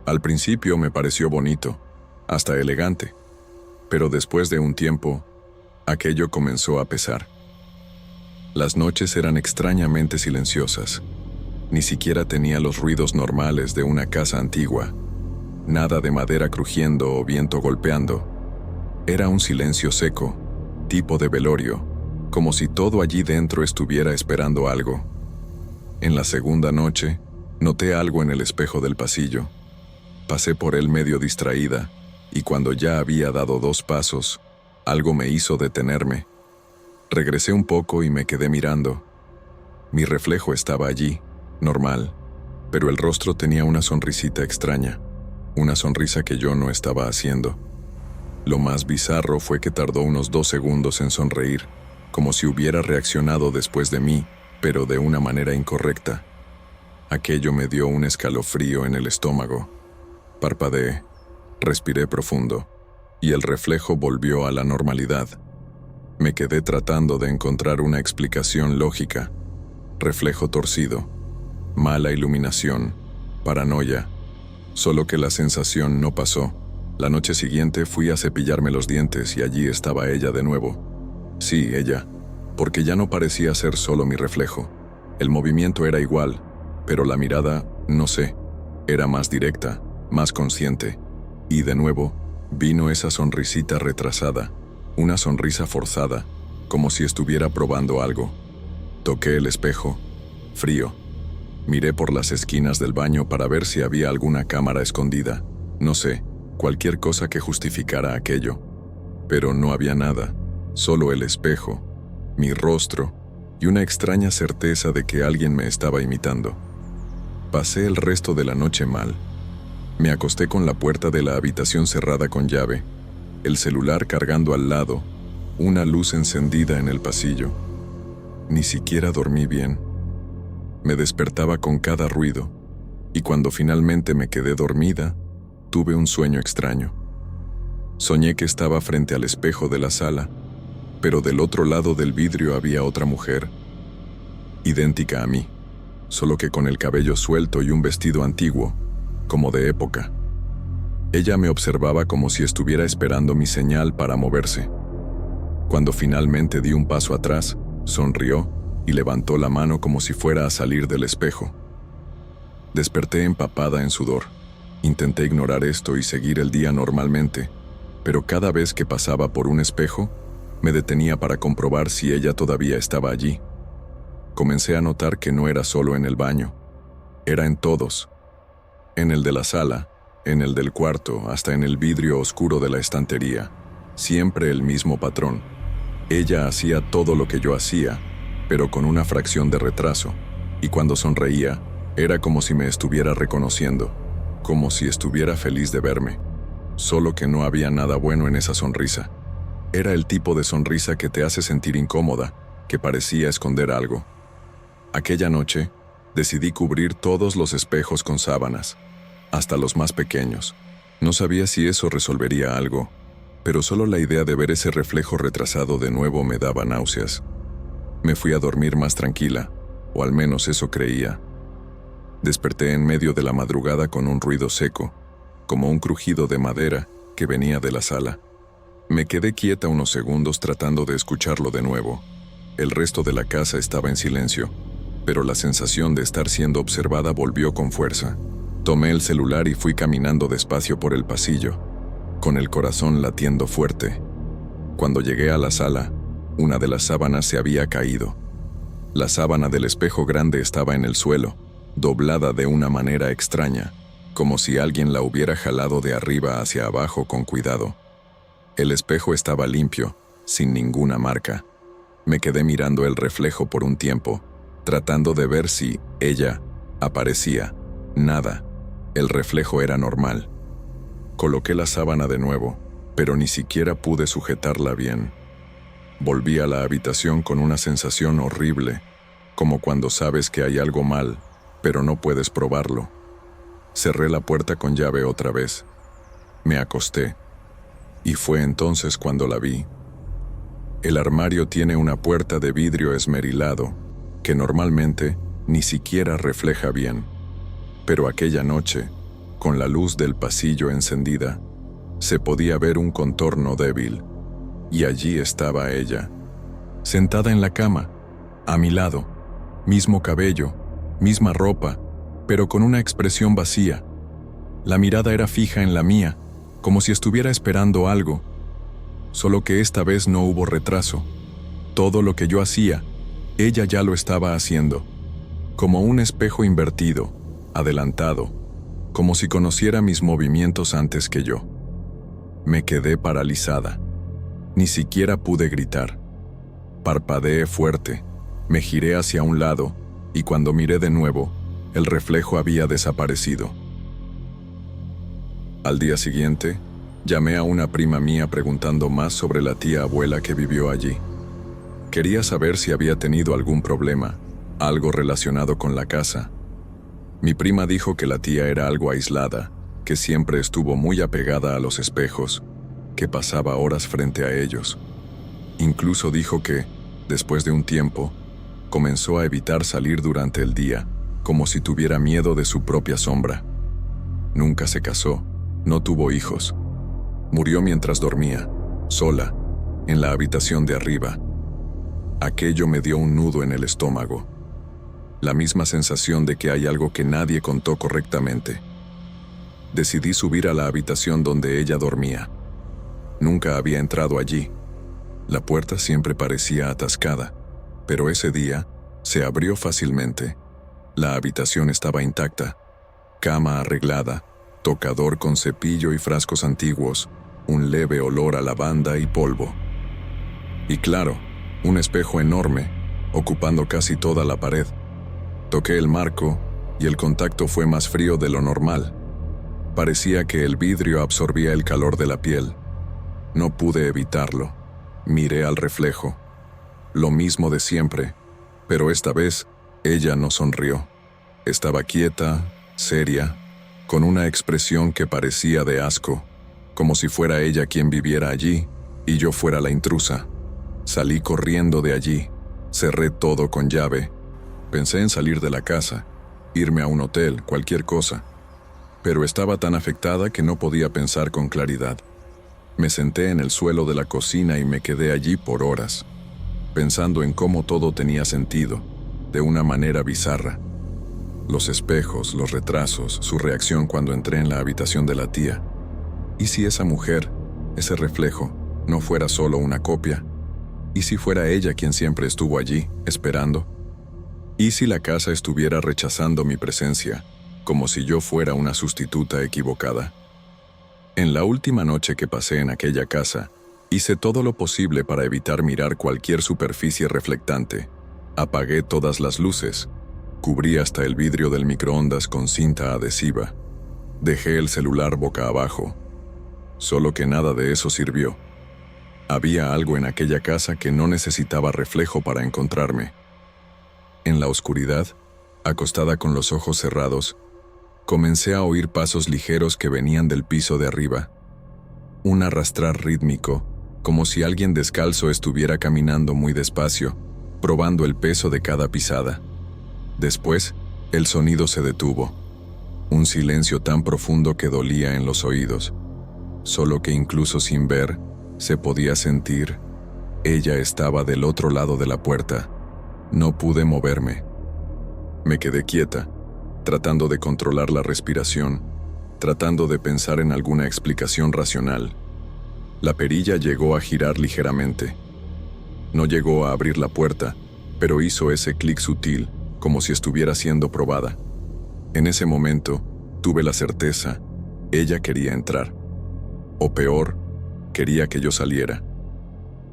Al principio me pareció bonito, hasta elegante, pero después de un tiempo, aquello comenzó a pesar. Las noches eran extrañamente silenciosas. Ni siquiera tenía los ruidos normales de una casa antigua. Nada de madera crujiendo o viento golpeando. Era un silencio seco, tipo de velorio, como si todo allí dentro estuviera esperando algo. En la segunda noche, noté algo en el espejo del pasillo. Pasé por él medio distraída, y cuando ya había dado 2 pasos, algo me hizo detenerme. Regresé un poco y me quedé mirando. Mi reflejo estaba allí, normal, pero el rostro tenía una sonrisita extraña, una sonrisa que yo no estaba haciendo. Lo más bizarro fue que tardó unos 2 segundos en sonreír, como si hubiera reaccionado después de mí, pero de una manera incorrecta. Aquello me dio un escalofrío en el estómago. Parpadeé, respiré profundo, y el reflejo volvió a la normalidad. Me quedé tratando de encontrar una explicación lógica. Reflejo torcido, mala iluminación, paranoia. Solo que la sensación no pasó. La noche siguiente fui a cepillarme los dientes y allí estaba ella de nuevo. Sí, ella, porque ya no parecía ser solo mi reflejo. El movimiento era igual, pero la mirada, no sé, era más directa, más consciente. Y de nuevo, vino esa sonrisita retrasada, una sonrisa forzada, como si estuviera probando algo. Toqué el espejo, frío. Miré por las esquinas del baño para ver si había alguna cámara escondida. No sé, cualquier cosa que justificara aquello. Pero no había nada, solo el espejo, mi rostro y una extraña certeza de que alguien me estaba imitando. Pasé el resto de la noche mal. Me acosté con la puerta de la habitación cerrada con llave, el celular cargando al lado, una luz encendida en el pasillo. Ni siquiera dormí bien. Me despertaba con cada ruido, y cuando finalmente me quedé dormida, tuve un sueño extraño. Soñé que estaba frente al espejo de la sala, pero del otro lado del vidrio había otra mujer, idéntica a mí, solo que con el cabello suelto y un vestido antiguo, como de época. Ella me observaba como si estuviera esperando mi señal para moverse. Cuando finalmente di un paso atrás, sonrió y levantó la mano como si fuera a salir del espejo. Desperté empapada en sudor. Intenté ignorar esto y seguir el día normalmente, pero cada vez que pasaba por un espejo, me detenía para comprobar si ella todavía estaba allí. Comencé a notar que no era solo en el baño, era en todos. En el de la sala, en el del cuarto, hasta en el vidrio oscuro de la estantería. Siempre el mismo patrón. Ella hacía todo lo que yo hacía, pero con una fracción de retraso, y cuando sonreía, era como si me estuviera reconociendo, como si estuviera feliz de verme. Solo que no había nada bueno en esa sonrisa. Era el tipo de sonrisa que te hace sentir incómoda, que parecía esconder algo. Aquella noche, decidí cubrir todos los espejos con sábanas, hasta los más pequeños. No sabía si eso resolvería algo, pero solo la idea de ver ese reflejo retrasado de nuevo me daba náuseas. Me fui a dormir más tranquila, o al menos eso creía. Desperté en medio de la madrugada con un ruido seco, como un crujido de madera que venía de la sala. Me quedé quieta unos segundos tratando de escucharlo de nuevo. El resto de la casa estaba en silencio, pero la sensación de estar siendo observada volvió con fuerza. Tomé el celular y fui caminando despacio por el pasillo, con el corazón latiendo fuerte. Cuando llegué a la sala, una de las sábanas se había caído. La sábana del espejo grande estaba en el suelo, doblada de una manera extraña, como si alguien la hubiera jalado de arriba hacia abajo con cuidado. El espejo estaba limpio, sin ninguna marca. Me quedé mirando el reflejo por un tiempo, tratando de ver si ella aparecía. Nada. El reflejo era normal. Coloqué la sábana de nuevo, pero ni siquiera pude sujetarla bien. Volví a la habitación con una sensación horrible, como cuando sabes que hay algo mal, pero no puedes probarlo. Cerré la puerta con llave otra vez. Me acosté. Y fue entonces cuando la vi. El armario tiene una puerta de vidrio esmerilado, que normalmente ni siquiera refleja bien. Pero aquella noche, con la luz del pasillo encendida, se podía ver un contorno débil, y allí estaba ella, sentada en la cama, a mi lado, mismo cabello, misma ropa, pero con una expresión vacía. La mirada era fija en la mía, como si estuviera esperando algo, solo que esta vez no hubo retraso. Todo lo que yo hacía, ella ya lo estaba haciendo, como un espejo invertido, adelantado, como si conociera mis movimientos antes que yo. Me quedé paralizada. Ni siquiera pude gritar. Parpadeé fuerte, me giré hacia un lado, y cuando miré de nuevo, el reflejo había desaparecido. Al día siguiente, llamé a una prima mía preguntando más sobre la tía abuela que vivió allí. Quería saber si había tenido algún problema, algo relacionado con la casa. Mi prima dijo que la tía era algo aislada, que siempre estuvo muy apegada a los espejos, que pasaba horas frente a ellos. Incluso dijo que, después de un tiempo, comenzó a evitar salir durante el día, como si tuviera miedo de su propia sombra. Nunca se casó, no tuvo hijos. Murió mientras dormía, sola, en la habitación de arriba. Aquello me dio un nudo en el estómago. La misma sensación de que hay algo que nadie contó correctamente. Decidí subir a la habitación donde ella dormía. Nunca había entrado allí. La puerta siempre parecía atascada, pero ese día se abrió fácilmente. La habitación estaba intacta. Cama arreglada, tocador con cepillo y frascos antiguos, un leve olor a lavanda y polvo. Y claro, un espejo enorme, ocupando casi toda la pared. Toqué el marco y el contacto fue más frío de lo normal. Parecía que el vidrio absorbía el calor de la piel. No pude evitarlo. Miré al reflejo. Lo mismo de siempre, pero esta vez ella no sonrió. Estaba quieta, seria, con una expresión que parecía de asco, como si fuera ella quien viviera allí y yo fuera la intrusa. Salí corriendo de allí, cerré todo con llave. Pensé en salir de la casa, irme a un hotel, cualquier cosa, pero estaba tan afectada que no podía pensar con claridad. Me senté en el suelo de la cocina y me quedé allí por horas, pensando en cómo todo tenía sentido, de una manera bizarra. Los espejos, los retrasos, su reacción cuando entré en la habitación de la tía. ¿Y si esa mujer, ese reflejo, no fuera solo una copia? ¿Y si fuera ella quien siempre estuvo allí, esperando? ¿Y si la casa estuviera rechazando mi presencia, como si yo fuera una sustituta equivocada? En la última noche que pasé en aquella casa, hice todo lo posible para evitar mirar cualquier superficie reflectante. Apagué todas las luces, cubrí hasta el vidrio del microondas con cinta adhesiva. Dejé el celular boca abajo. Solo que nada de eso sirvió. Había algo en aquella casa que no necesitaba reflejo para encontrarme. En la oscuridad, acostada con los ojos cerrados, comencé a oír pasos ligeros que venían del piso de arriba. Un arrastrar rítmico, como si alguien descalzo estuviera caminando muy despacio, probando el peso de cada pisada. Después, el sonido se detuvo. Un silencio tan profundo que dolía en los oídos. Solo que incluso sin ver, se podía sentir. Ella estaba del otro lado de la puerta. No pude moverme. Me quedé quieta, tratando de controlar la respiración, tratando de pensar en alguna explicación racional. La perilla llegó a girar ligeramente. No llegó a abrir la puerta, pero hizo ese clic sutil, como si estuviera siendo probada. En ese momento, tuve la certeza, ella quería entrar. O peor, quería que yo saliera.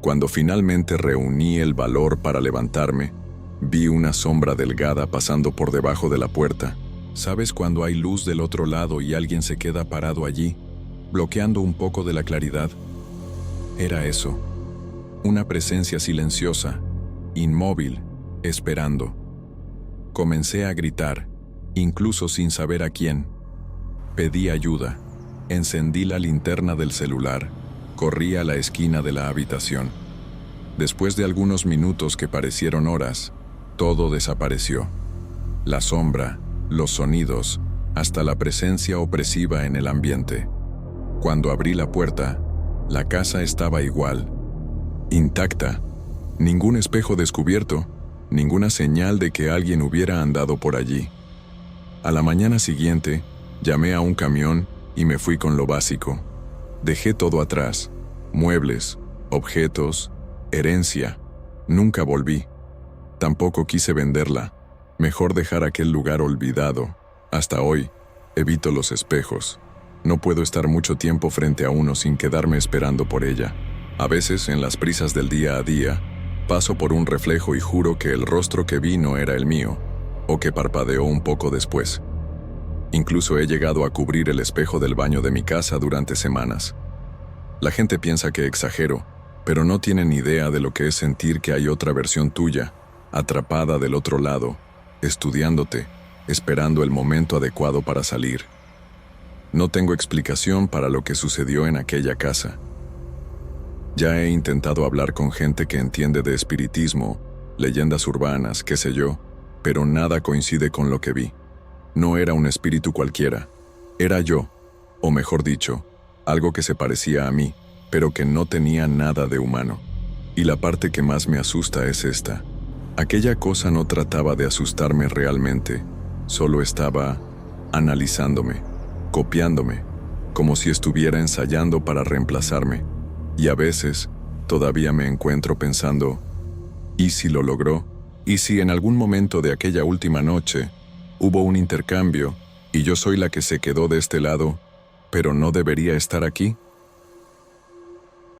Cuando finalmente reuní el valor para levantarme, vi una sombra delgada pasando por debajo de la puerta. ¿Sabes cuando hay luz del otro lado y alguien se queda parado allí, bloqueando un poco de la claridad? Era eso. Una presencia silenciosa, inmóvil, esperando. Comencé a gritar, incluso sin saber a quién. Pedí ayuda. Encendí la linterna del celular. Corrí a la esquina de la habitación. Después de algunos minutos que parecieron horas, todo desapareció. La sombra, los sonidos, hasta la presencia opresiva en el ambiente. Cuando abrí la puerta, la casa estaba igual, intacta. Ningún espejo descubierto, ninguna señal de que alguien hubiera andado por allí. A la mañana siguiente, llamé a un camión y me fui con lo básico. Dejé todo atrás, muebles, objetos, herencia. Nunca volví. Tampoco quise venderla. Mejor dejar aquel lugar olvidado. Hasta hoy, evito los espejos. No puedo estar mucho tiempo frente a uno sin quedarme esperando por ella. A veces, en las prisas del día a día, paso por un reflejo y juro que el rostro que vi no era el mío, o que parpadeó un poco después. Incluso he llegado a cubrir el espejo del baño de mi casa durante semanas. La gente piensa que exagero, pero no tienen idea de lo que es sentir que hay otra versión tuya, atrapada del otro lado, estudiándote, esperando el momento adecuado para salir. No tengo explicación para lo que sucedió en aquella casa. Ya he intentado hablar con gente que entiende de espiritismo, leyendas urbanas, qué sé yo, pero nada coincide con lo que vi. No era un espíritu cualquiera, era yo, o mejor dicho, algo que se parecía a mí, pero que no tenía nada de humano. Y la parte que más me asusta es esta. Aquella cosa no trataba de asustarme realmente, solo estaba analizándome, copiándome, como si estuviera ensayando para reemplazarme. Y a veces, todavía me encuentro pensando, ¿y si lo logró? ¿Y si en algún momento de aquella última noche hubo un intercambio y yo soy la que se quedó de este lado, pero no debería estar aquí?